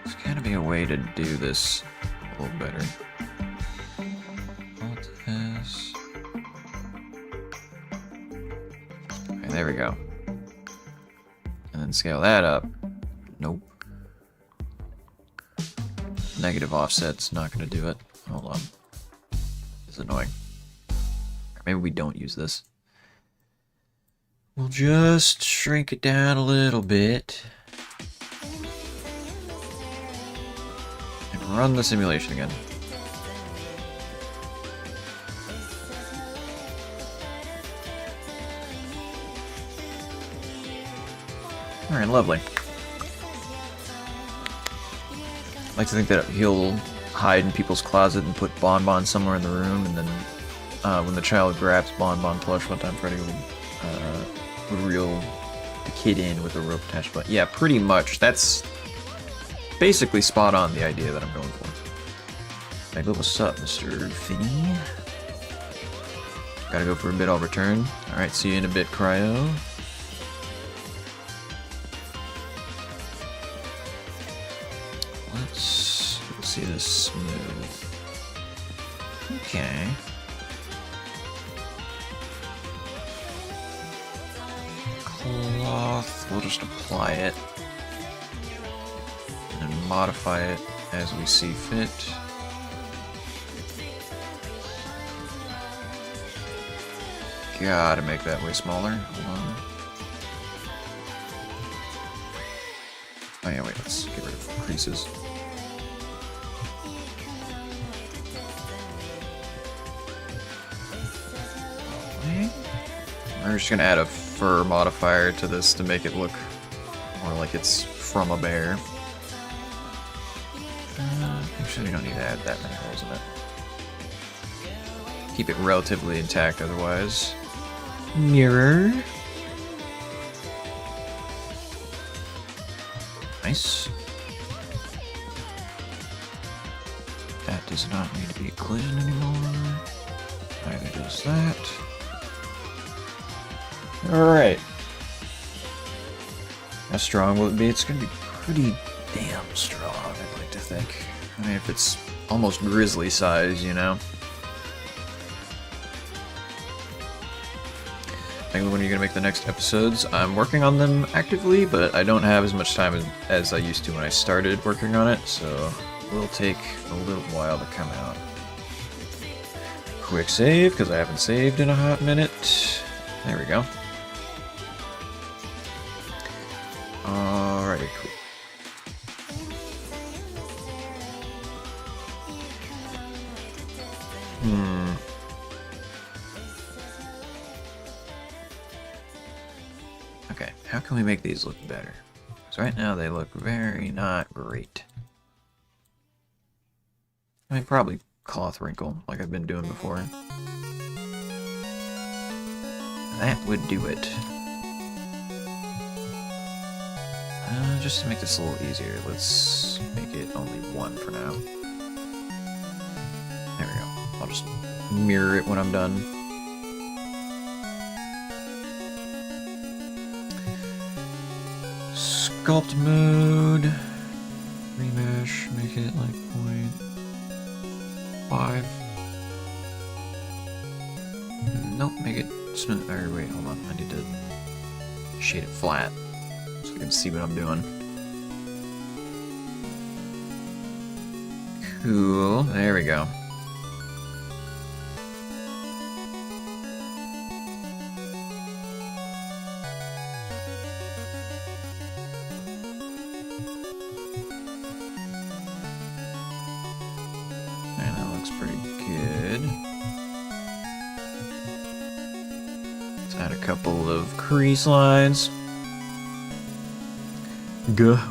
Speaker 1: There's gotta be a way to do this a little better. Alt S. Okay, there we go. And then scale that up. Nope. Negative offset's not gonna do it. Hold on. It's annoying. Maybe we don't use this. We'll just shrink it down a little bit. And run the simulation again. Alright, lovely. I like to think that he'll hide in people's closet and put Bonbon somewhere in the room, and then when the child grabs Bonbon plush one time, Freddy would reel the kid in with a rope attached. But yeah, pretty much. That's basically spot on the idea that I'm going for. Like, what's up, Mr. Finny? Gotta go for a bit, I'll return. Alright, see you in a bit, Cryo. Let's see this smooth. Okay. Cloth, we'll just apply it. And then modify it as we see fit. Gotta make that way smaller. Hold on. Oh yeah, wait, let's get rid of creases. We're just gonna add a fur modifier to this to make it look more like it's from a bear. Actually, we don't need to add that many holes in it. Keep it relatively intact otherwise. Mirror. Nice. That does not need to be a collision anymore. Neither does that. Alright. How strong will it be? It's gonna be pretty damn strong, I'd like to think. I mean, if it's almost grizzly size, you know? When are you gonna make the next episodes? I'm working on them actively, but I don't have as much time as I used to when I started working on it, so it will take a little while to come out. Quick save, because I haven't saved in a hot minute. There we go. Alrighty, cool. Okay, how can we make these look better? Because right now they look very not great. I mean, probably cloth wrinkle, like I've been doing before. That would do it. Just to make this a little easier, let's make it only one for now. There we go. I'll just mirror it when I'm done. Sculpt mode. Remesh, make it like 0.5. Nope, make it smooth. Or wait, hold on. I need to shade it flat so I can see what I'm doing. Cool. There we go. And that looks pretty good. Let's add a couple of crease lines.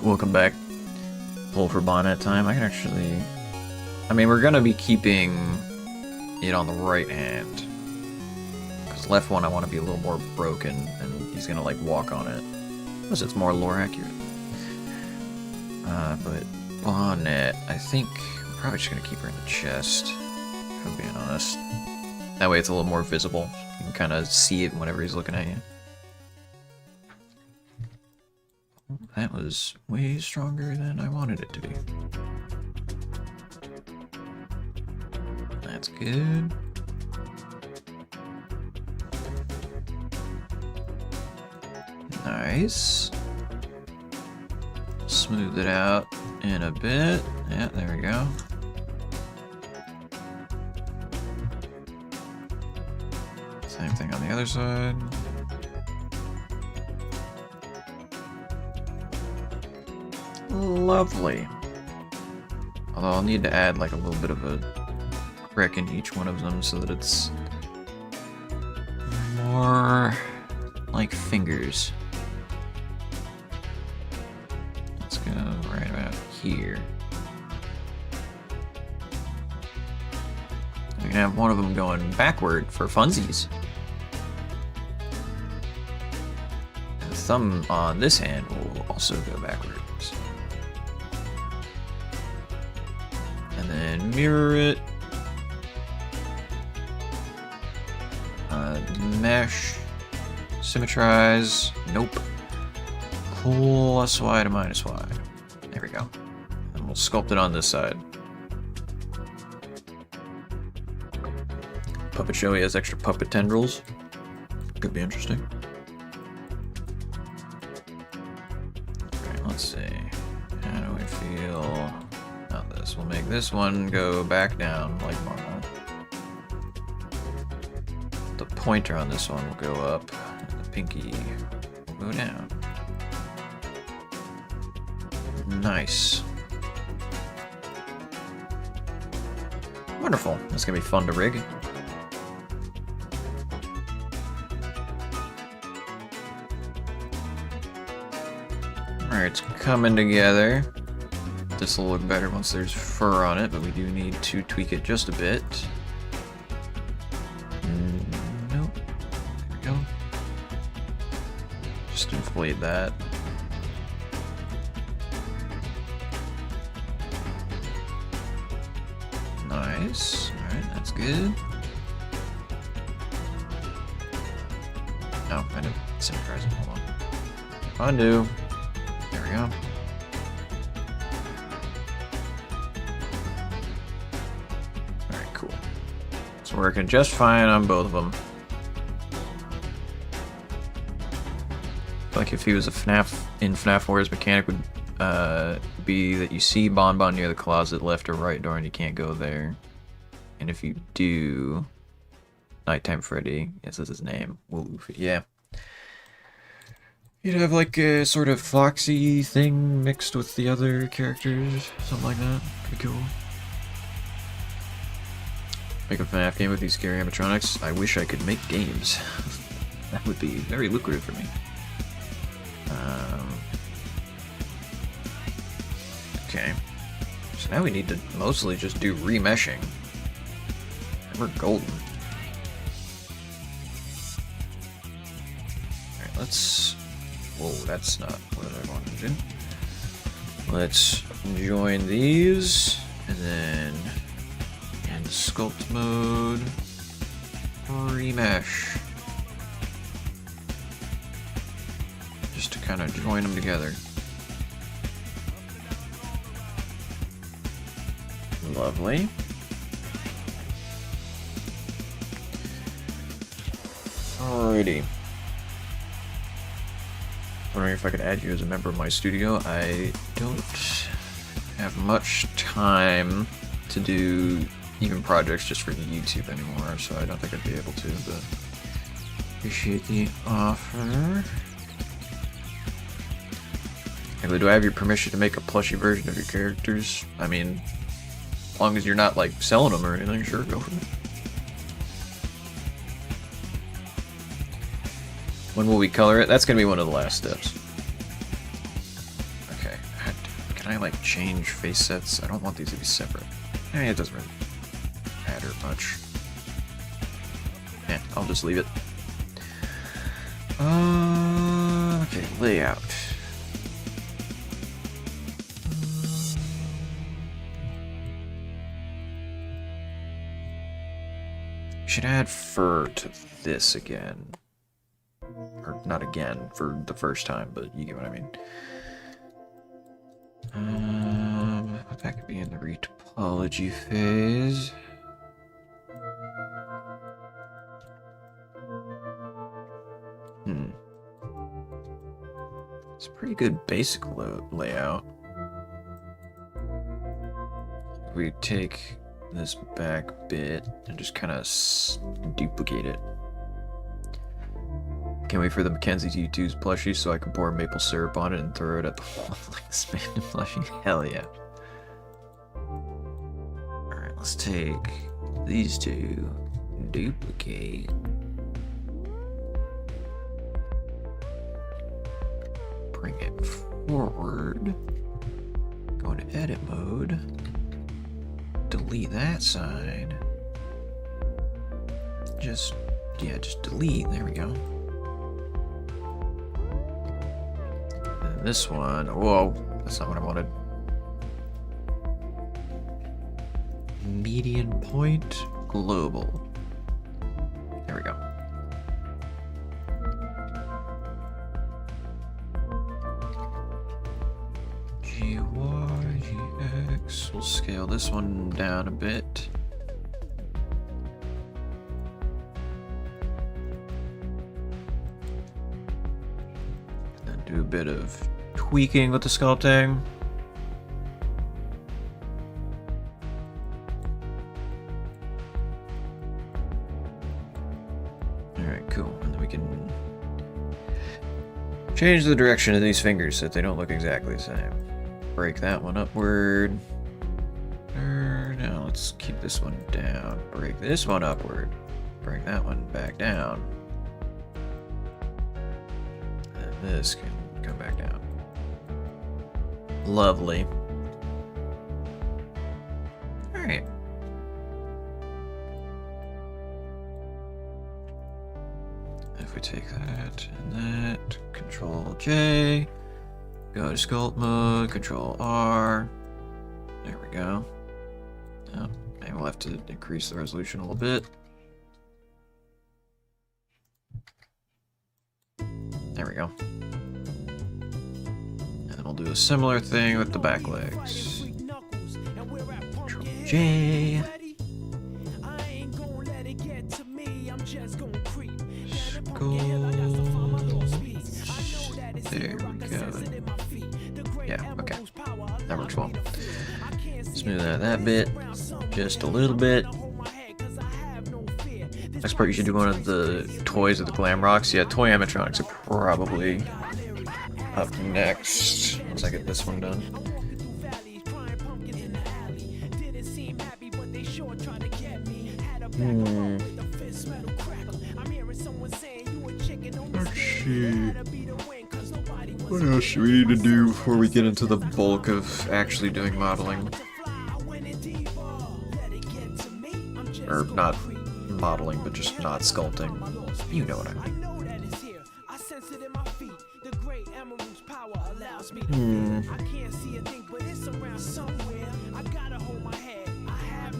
Speaker 1: Welcome back. Pull for bonnet time. I can actually... I mean, we're gonna be keeping it on the right hand. Because left one I want to be a little more broken, and he's gonna like walk on it. Unless it's more lore accurate. But Bonnet, I think I'm probably just gonna keep her in the chest, if I'm being honest. That way it's a little more visible. You can kind of see it whenever he's looking at you. That was way stronger than I wanted it to be. That's good. Nice. Smooth it out in a bit. Yeah, there we go. Same thing on the other side. Lovely. Although I'll need to add like a little bit of a crick in each one of them so that it's more like fingers. Let's go right about here. We can have one of them going backward for funsies. And the thumb on this hand will also go backwards. And then mirror it. Mesh. Symmetrize. Nope. Plus Y to minus Y. There we go. And we'll sculpt it on this side. Puppet show, he has extra puppet tendrils. Could be interesting. Alright, let's see. How do we feel about this? We'll make this one go back down like normal. The pointer on this one will go up, and the pinky will go down. Nice. Wonderful. That's gonna be fun to rig. Alright, it's coming together. This will look better once there's fur on it, but we do need to tweak it just a bit. Nope. There we go. Just inflate that. Nice. Alright, that's good. Oh, I didn't synchronize it. Hold on. Undo. There we go. Alright, cool. It's working just fine on both of them. Like if he was a FNAF in FNAF 4, his mechanic would be that you see Bon Bon near the closet left or right door and you can't go there. And if you do, Nighttime Freddy, yes, that's his name. Wolf, yeah. You'd have like a sort of foxy thing mixed with the other characters, something like that. Pretty cool. Make a FNAF game with these scary animatronics. I wish I could make games. That would be very lucrative for me. Okay. So now we need to mostly just do remeshing. And we're golden. Alright, let's... Whoa, that's not what I wanted to do. Let's join these, and then in sculpt mode, remesh. Just to kind of join them together. Lovely. Alrighty. Wondering if I could add you as a member of my studio. I don't have much time to do even projects just for YouTube anymore, so I don't think I'd be able to, but appreciate the offer. Anyway, do I have your permission to make a plushie version of your characters? I mean, as long as you're not like selling them or anything, sure, go for it. When will we color it? That's gonna be one of the last steps. Okay, can I like change face sets? I don't want these to be separate. It doesn't really matter much. Yeah, I'll just leave it. Okay, layout. Should add fur to this again. Or not again, for the first time, but you get what I mean. That could be in the retopology phase. It's a pretty good basic layout. We take this back bit and just kind of duplicate it. Can't wait for the Mackenzie T2's plushie so I can pour maple syrup on it and throw it at the wall like this man plushie. Hell yeah. Alright, let's take these two, duplicate. Bring it forward. Go into edit mode. Delete that side. Just delete. There we go. And this one. Whoa, that's not what I wanted. Median point global. There we go. GX. We'll scale this one down a bit. And then do a bit of tweaking with the sculpting. Alright, cool. And then we can change the direction of these fingers so that they don't look exactly the same. Break that one upward. Now let's keep this one down. Break this one upward. Bring that one back down. And this can come back down. Lovely. Alright. If we take that and that, Control J, go to sculpt mode, Control R. There we go. Oh, maybe we'll have to increase the resolution a little bit. There we go. And then we'll do a similar thing with the back legs. Control J. There we go. Yeah, okay. That works well. Smooth out that bit. Just a little bit. Next part, you should do one of the toys of the Glam Rocks. Yeah, toy animatronics are probably up next once I get this one done. Let's see. What else do we need to do before we get into the bulk of actually doing modeling? Or not modeling, but just not sculpting. You know what I mean.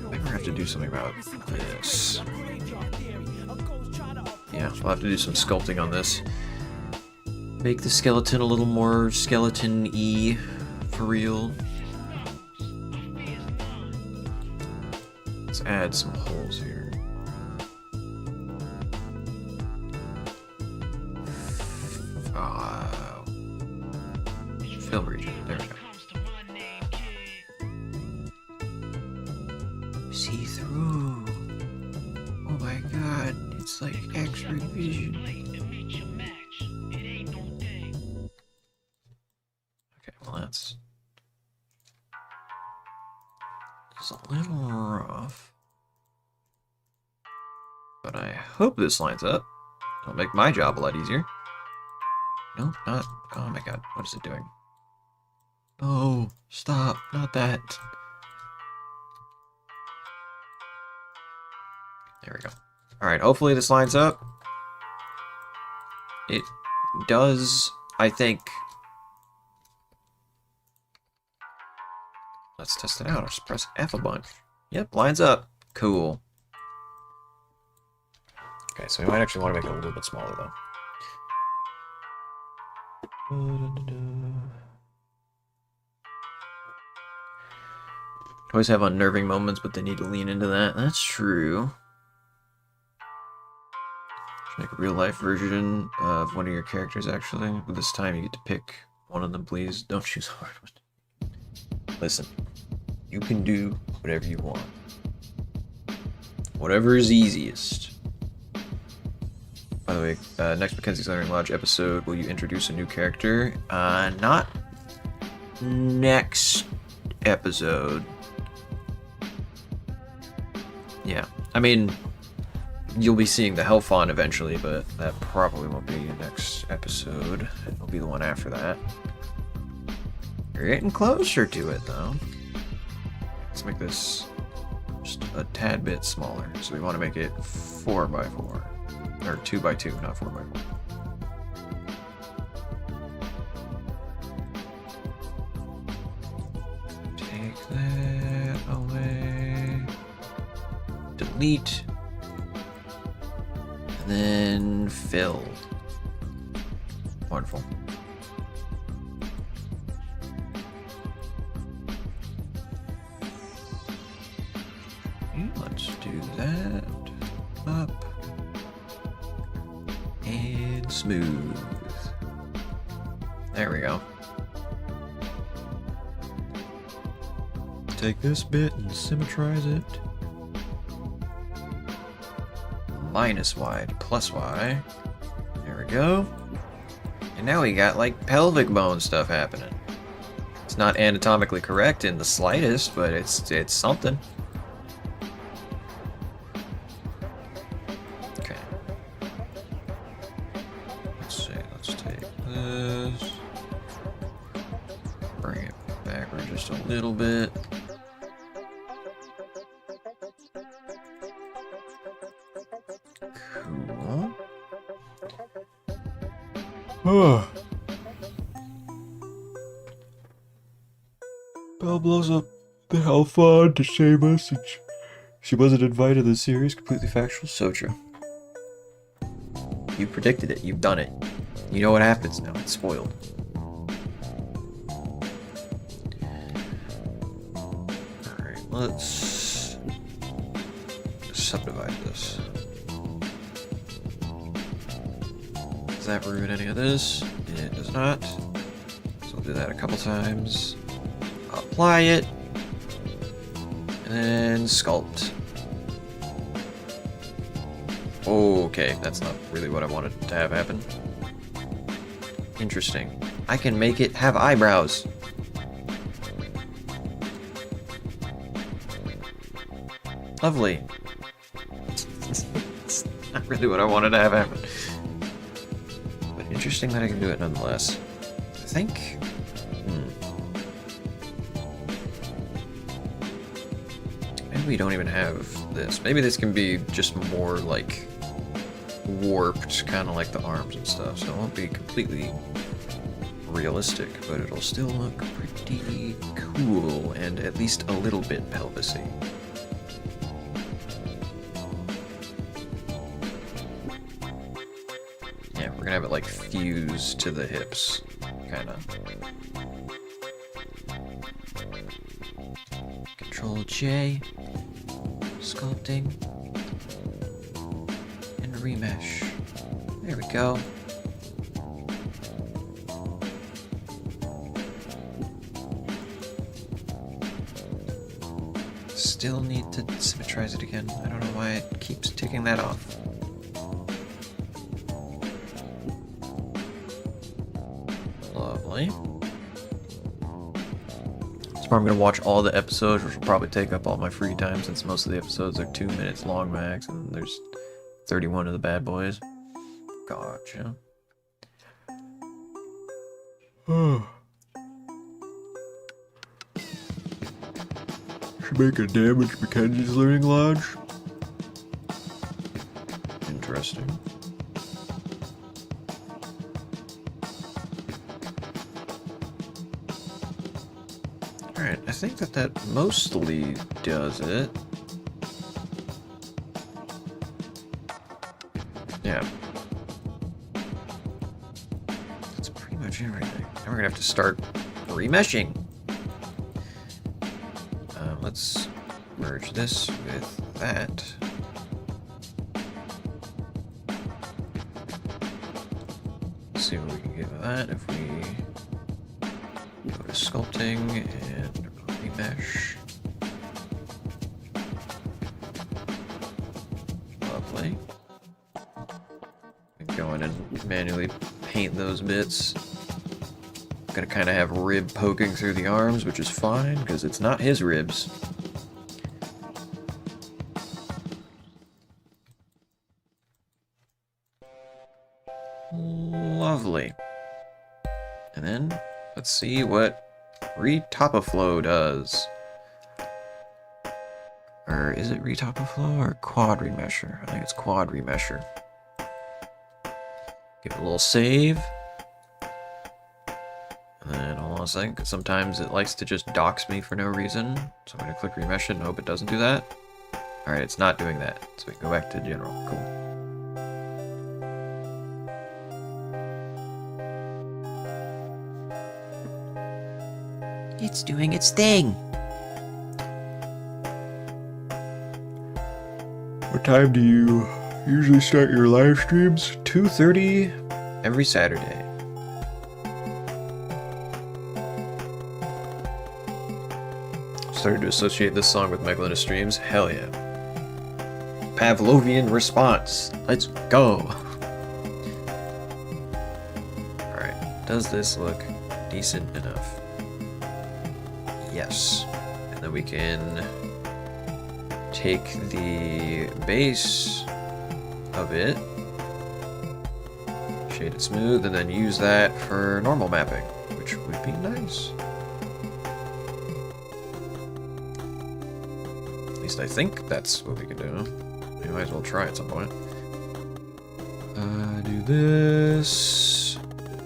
Speaker 1: Maybe we'll have to do something about this. Yeah, we'll have to do some sculpting on this. Make the skeleton a little more skeleton-y for real. Let's add some holes here. Fill region. There we go. See through. Oh my god, it's like X-ray vision. Okay, well that's a little rough. But I hope this lines up. It'll make my job a lot easier. Nope, not. Oh my god, what is it doing? Oh, stop, not that. There we go. Alright, hopefully this lines up. It does, I think. Let's test it out. I'll just press F a bunch. Yep, lines up. Cool. Okay, so we might actually want to make it a little bit smaller, though. Always have unnerving moments, but they need to lean into that. That's true. Make a real-life version of one of your characters, actually. But this time you get to pick one of them, please. Don't choose a hard one. Listen, you can do whatever you want. Whatever is easiest. By the way, next Mackenzie's Learning Lodge episode, will you introduce a new character? Not next episode. Yeah, I mean, you'll be seeing the Hellfawn eventually, but that probably won't be next episode. It'll be the one after that. You're getting closer to it, though. Let's make this just a tad bit smaller. So we want to make it 4x4. Or 2x2, not 4x4. Take that away. Delete. And then fill. Wonderful. Okay, let's do that. Up. And smooth. There we go. Take this bit and symmetrize it. Minus y to plus y. There we go. And now we got like pelvic bone stuff happening. It's not anatomically correct in the slightest, but it's something. Okay. Let's see, let's take this. Bring it backward just a little bit. Cool. Belle blows up the Hellfawn to shame us. She wasn't invited to the series. Completely factual. So true. You predicted it. You've done it. You know what happens now. It's spoiled. Alright, let's subdivide this. Does that ruin any of this? It does not. So we'll do that a couple times. Apply it. And then sculpt. Okay, that's not really what I wanted to have happen. Interesting. I can make it have eyebrows. Lovely. It's not really what I wanted to have happen. But interesting that I can do it nonetheless. I think... Maybe we don't even have this. Maybe this can be just more like warped, kind of like the arms and stuff. So it won't be completely realistic, but it'll still look pretty cool and at least a little bit pelvisy. Yeah, we're gonna have it like fused to the hips, kind of. Control J, sculpting, and remesh. There we go. Still need to symmetrize it again. I don't know why it keeps taking that off. Lovely. So I'm going to watch all the episodes, which will probably take up all my free time since most of the episodes are 2 minutes long max, and there's 31 of the bad boys. Gotcha. Should make a damage Mackenzie's Learning Lodge. interesting. Alright, I think that mostly does it. Yeah. That's pretty much everything. Now we're gonna have to start remeshing. Let's merge this with that. Let's see what we can get with that if we go to sculpting and remesh. Lovely. Go in and manually paint those bits. Gonna kind of have rib poking through the arms, which is fine because it's not his ribs. Lovely. And then let's see what Retopiflow does. Or is it Retopiflow or Quad Remesher? I think it's Quad Remesher. Give it a little save. And then hold on a second, because sometimes it likes to just dox me for no reason. So I'm going to click remesh it and hope it doesn't do that. Alright, it's not doing that. So we can go back to general. Cool. It's doing its thing. What time do you usually start your live streams? 2:30 every Saturday. Started to associate this song with Megalina streams. Hell yeah. Pavlovian response. Let's go. Alright, does this look decent enough? Yes. And then we can take the base of it, shade it smooth, and then use that for normal mapping, which would be nice. At least I think that's what we can do. We might as well try at some point. Do this.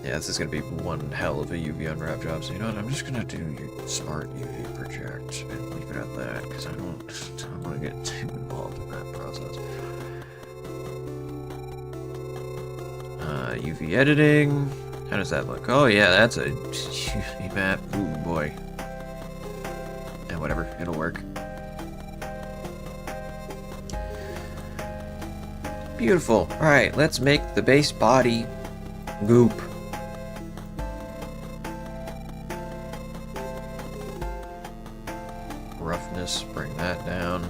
Speaker 1: Yeah, this is gonna be one hell of a UV unwrap job, so you know what, I'm just gonna do your smart UV project and leave it at that, because I don't want to get too involved in that process. UV editing, how does that look? Oh yeah, that's a UV map, ooh boy. And whatever, it'll work. Beautiful. Alright, let's make the base body goop. Roughness, bring that down.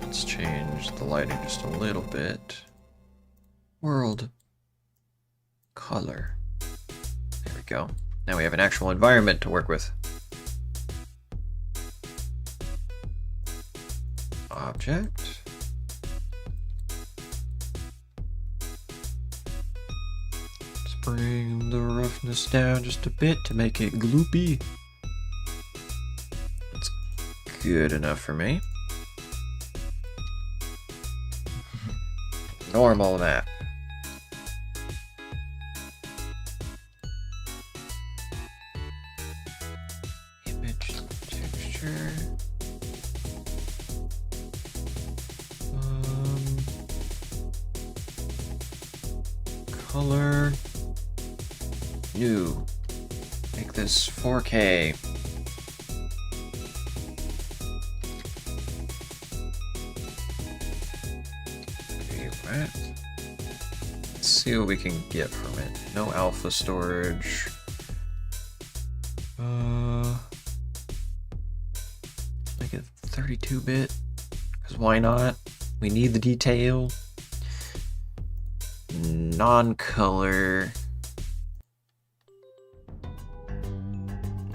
Speaker 1: Let's change the lighting just a little bit. World color. There we go. Now we have an actual environment to work with. Object. Let's bring the roughness down just a bit to make it gloopy. That's good enough for me. Normal map. Image texture. Color. New. Make this 4K. Okay, right. Let's see what we can get from it. No alpha storage. Make it 32-bit. Because why not? We need the detail. Non-color.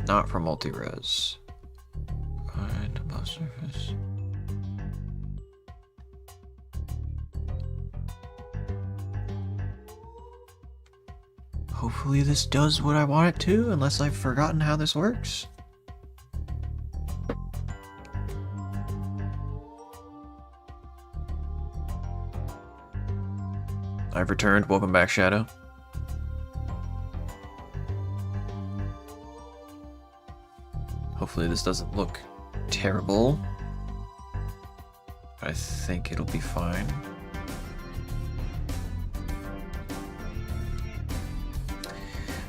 Speaker 1: Not for multi-res. Find above surface. Hopefully this does what I want it to, unless I've forgotten how this works. I've returned. Welcome back, Shadow. Hopefully this doesn't look terrible. I think it'll be fine.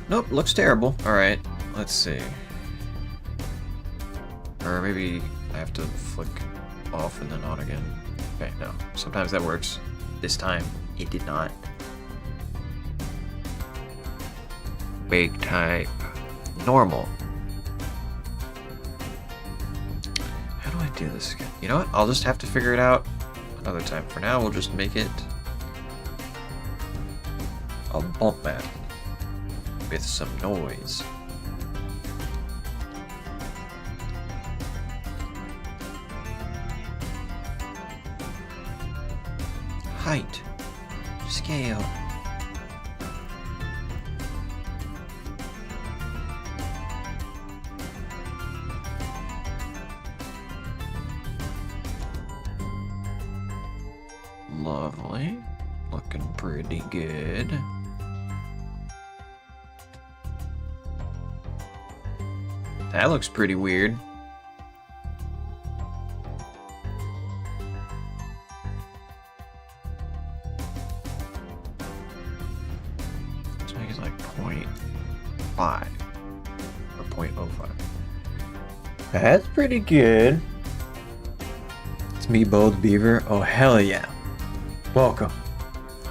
Speaker 1: Nope, looks terrible. Alright, let's see. Or maybe I have to flick off and then on again. Okay, no. Sometimes that works. This time, it did not. Big type. Normal. How do I do this again? You know what? I'll just have to figure it out another time. For now, we'll just make it a bump map with some noise. Height. Scale. Lovely. Looking pretty good. That looks pretty weird. Let's make it like 0.5 or 0.05. That's pretty good. It's me, Bold Beaver. Oh, hell yeah. Welcome.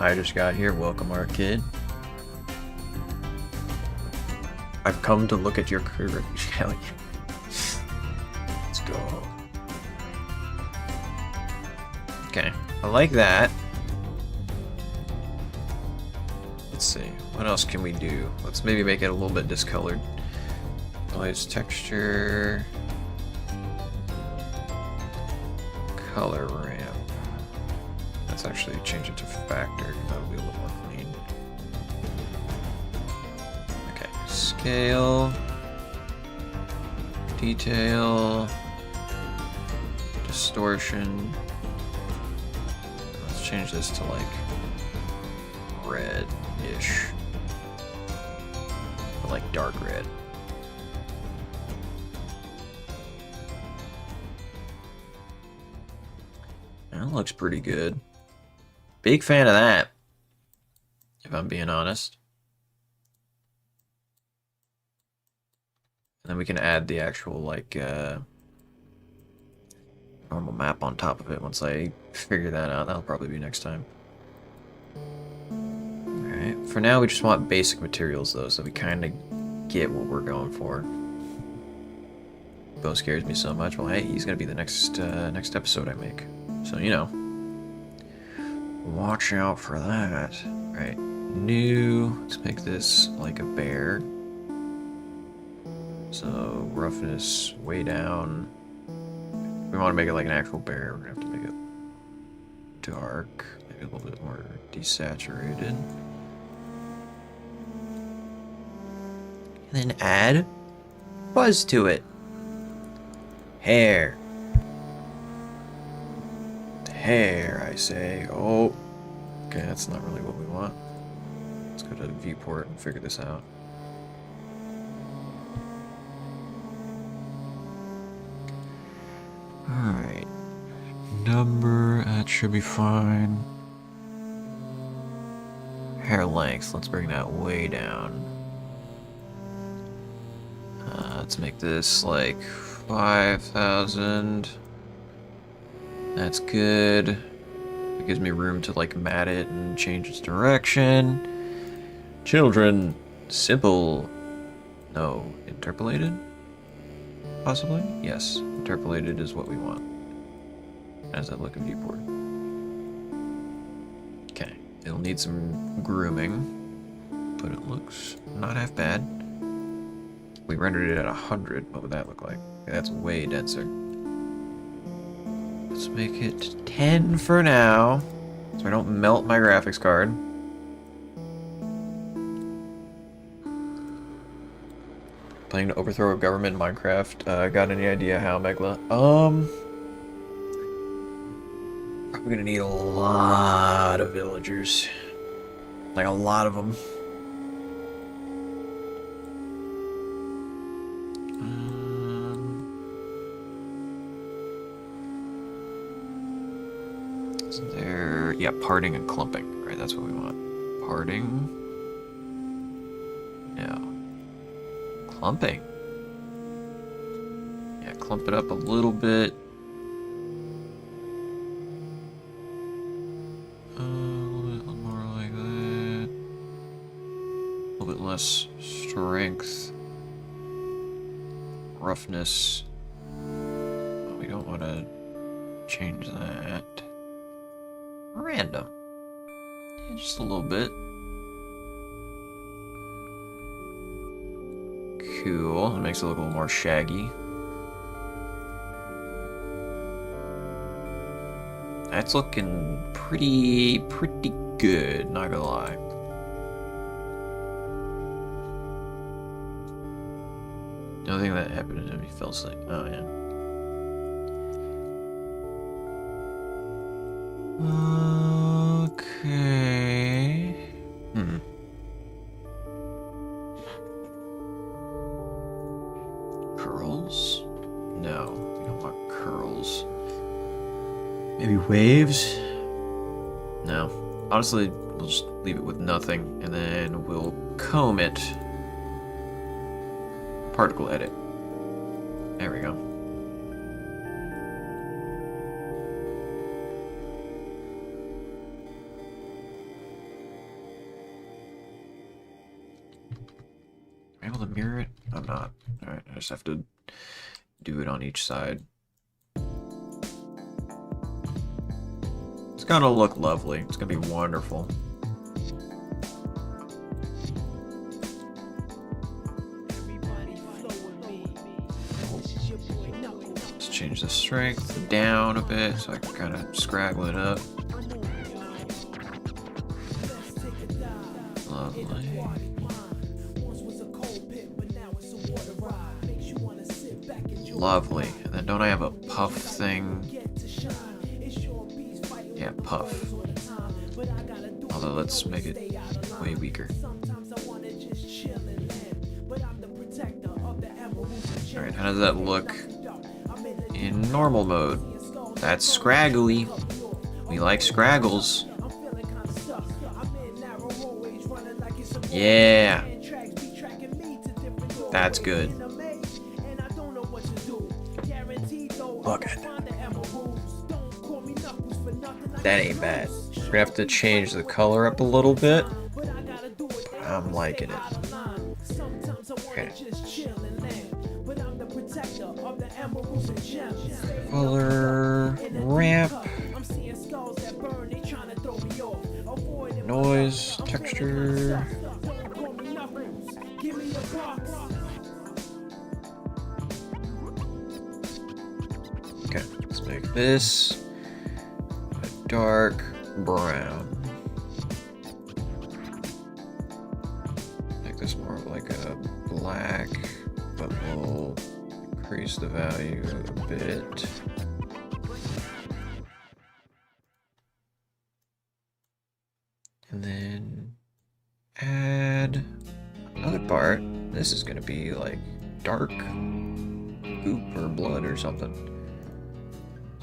Speaker 1: I just got here. Welcome, our kid. I've come to look at your career. Hell yeah. Let's go. Okay, I like that. Let's see, what else can we do? Let's maybe make it a little bit discolored. Noise texture. Color ramp. Let's actually change it to factor. That'll be a little more clean. Okay, scale. Detail. Distortion. Let's change this to like red-ish. Or like dark red. That looks pretty good. Big fan of that, if I'm being honest. And then we can add the actual, like, normal map on top of it once I figure that out. That'll probably be next time. Alright, for now we just want basic materials, though, so we kind of get what we're going for. Bo scares me so much. Well, hey, he's going to be the next episode I make. So, you know. Watch out for that. Right. New. Let's make this like a bear. So roughness way down. If we want to make it like an actual bear, we're gonna have to make it dark, maybe a little bit more desaturated. And then add buzz to it. Hair. Hair, I say. Oh, okay, that's not really what we want. Let's go to the viewport and figure this out. Alright. Number, that should be fine. Hair length, let's bring that way down. Let's make this like 5,000. That's good. It gives me room to like mat it and change its direction. Children, simple. No, interpolated? Possibly? Yes, interpolated is what we want. As that look in viewport. Okay, it'll need some grooming, but it looks not half bad. We rendered it at 100. What would that look like? Okay, that's way denser. Let's make it 10 for now, so I don't melt my graphics card. Planning to overthrow a government in Minecraft. Got any idea how, Megla? Probably gonna need a lot of villagers. Like a lot of them. Is there... Yeah, parting and clumping. Right, that's what we want. Parting. No. Clumping. Yeah, clump it up a little bit. A little bit more like that. A little bit less strength. Roughness. Oh, we don't want to change that. Random. Yeah, just a little bit. Cool. It makes it look a little more shaggy. That's looking pretty good, not gonna lie. The only thing that happened to me fell asleep. Oh, yeah. Okay. Curls? No, we don't want curls. Maybe waves? No. Honestly, we'll just leave it with nothing, and then we'll comb it. Particle edit. There we go. Am I able to mirror it? I'm not. Alright, I just have to do it on each side. It's gonna look lovely. It's gonna be wonderful. Let's change the strength down a bit so I can kind of scraggle it up. Lovely. Lovely. And then don't I have a puff thing? Yeah, puff. Although let's make it way weaker. Alright, how does that look in normal mode? That's scraggly. We like scraggles. Yeah. That's good. Look at that. That ain't bad. We're gonna have to change the color up a little bit. I'm liking it. Okay. Color ramp. Noise, texture. Okay, let's make this a dark brown. Make this more like a black, but we'll increase the value a bit. And then add another part. This is gonna be like dark goop or blood or something.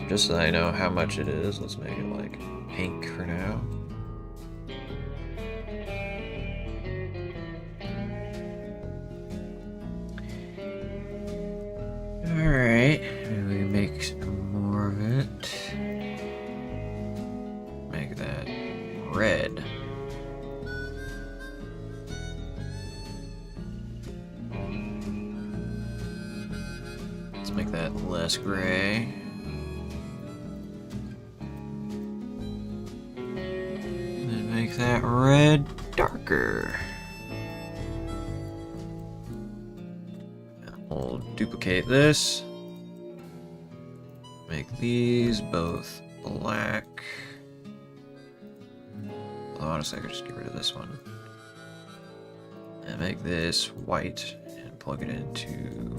Speaker 1: Just so I know how much it is, let's make it like pink for now. Alright, maybe make some more of it. Make that red. Let's make that less gray. Make that red darker. We'll duplicate this. Make these both black. Although honestly, I could just get rid of this one. And make this white and plug it into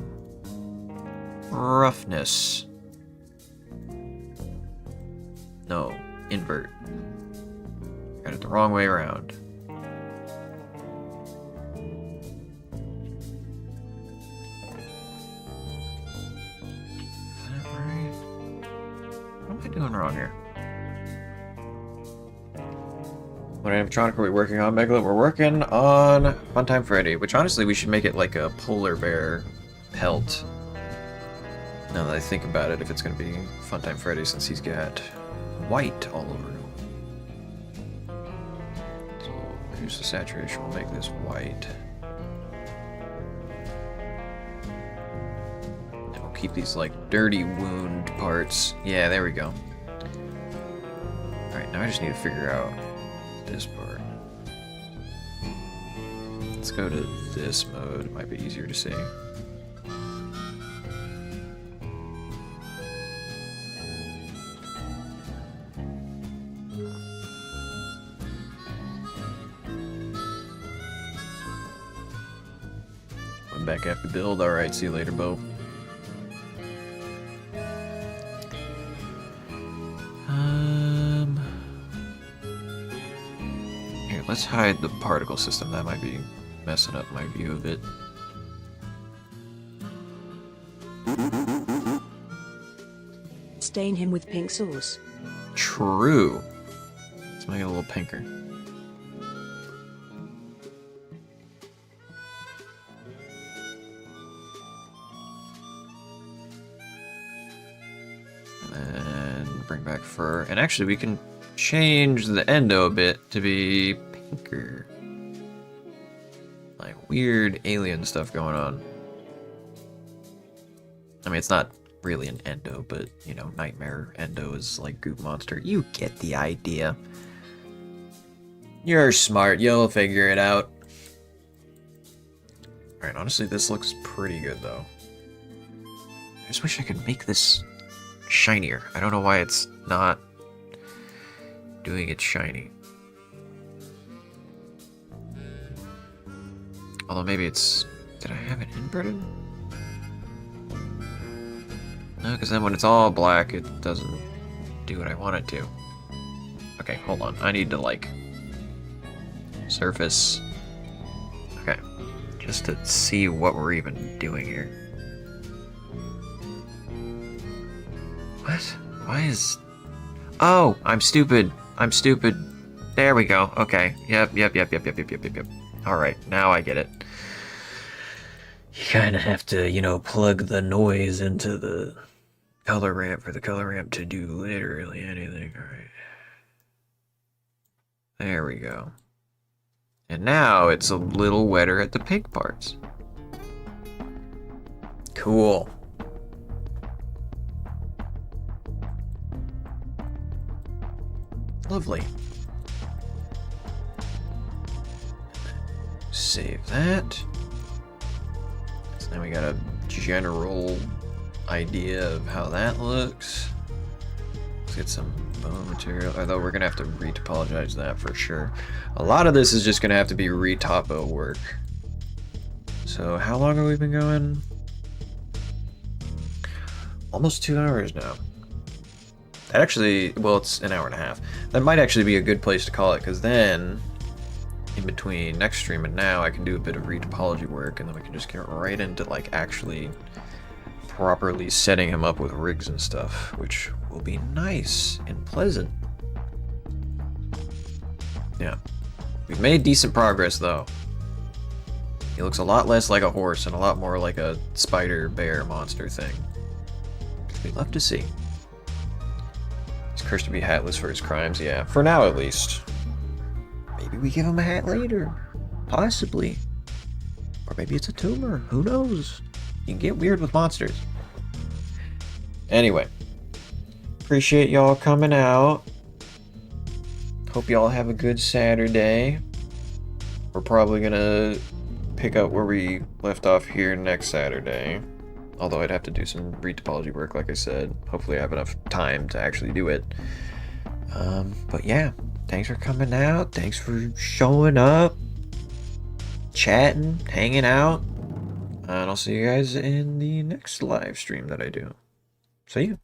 Speaker 1: roughness. No, invert. Got it the wrong way around. doing wrong here? What animatronic are we working on, Megala? We're working on Funtime Freddy, which honestly we should make it like a polar bear pelt. Now that I think about it, if it's going to be Funtime Freddy, since he's got white all over him. So here's the saturation. We'll make this white. And we'll keep these like dirty wound parts. Yeah, there we go. Alright, now I just need to figure out this part. Let's go to this mode. It might be easier to see. I'm back after build. Alright, see you later, Bo. Here, let's hide the particle system. That might be messing up my view of it.
Speaker 3: Stain him with pink sauce.
Speaker 1: True. Let's make it a little pinker. And bring back fur. And actually, we can change the endo a bit to be pinker. Like weird alien stuff going on. I mean, it's not really an endo, but, you know, Nightmare endo is like Goop Monster. You get the idea. You're smart. You'll figure it out. Alright, honestly, this looks pretty good, though. I just wish I could make this shinier. I don't know why it's not doing it shiny. Although maybe it's... Did I have it inverted? No, because then when it's all black, it doesn't do what I want it to. Okay, hold on. I need to, like... surface... Okay. Just to see what we're even doing here. What? Why is... Oh! I'm stupid! I'm stupid! There we go. Okay. Yep. Alright, now I get it. You kind of have to, you know, plug the noise into the color ramp for the color ramp to do literally anything. Alright. There we go. And now it's a little wetter at the pink parts. Cool. Lovely. Save that. So now we got a general idea of how that looks. Let's get some bone material, although we're gonna have to retopologize that for sure. A lot of this is just gonna have to be retopo work. So how long have we been going? Almost 2 hours now. That actually, well, it's an hour and a half. That might actually be a good place to call it, because then in between next stream and now I can do a bit of retopology work, and then we can just get right into like actually properly setting him up with rigs and stuff, which will be nice and pleasant. Yeah, we've made decent progress though. He looks a lot less like a horse and a lot more like a spider bear monster thing. We'd love to see. He's cursed to be hatless for his crimes, yeah, for now at least. Maybe we give him a hat later. Possibly. Or maybe it's a tumor. Who knows? You can get weird with monsters. Anyway. Appreciate y'all coming out. Hope y'all have a good Saturday. We're probably gonna pick up where we left off here next Saturday. Although I'd have to do some retopology work, like I said. Hopefully I have enough time to actually do it. But yeah. Thanks for coming out. Thanks for showing up, chatting, hanging out. And I'll see you guys in the next live stream that I do. See you.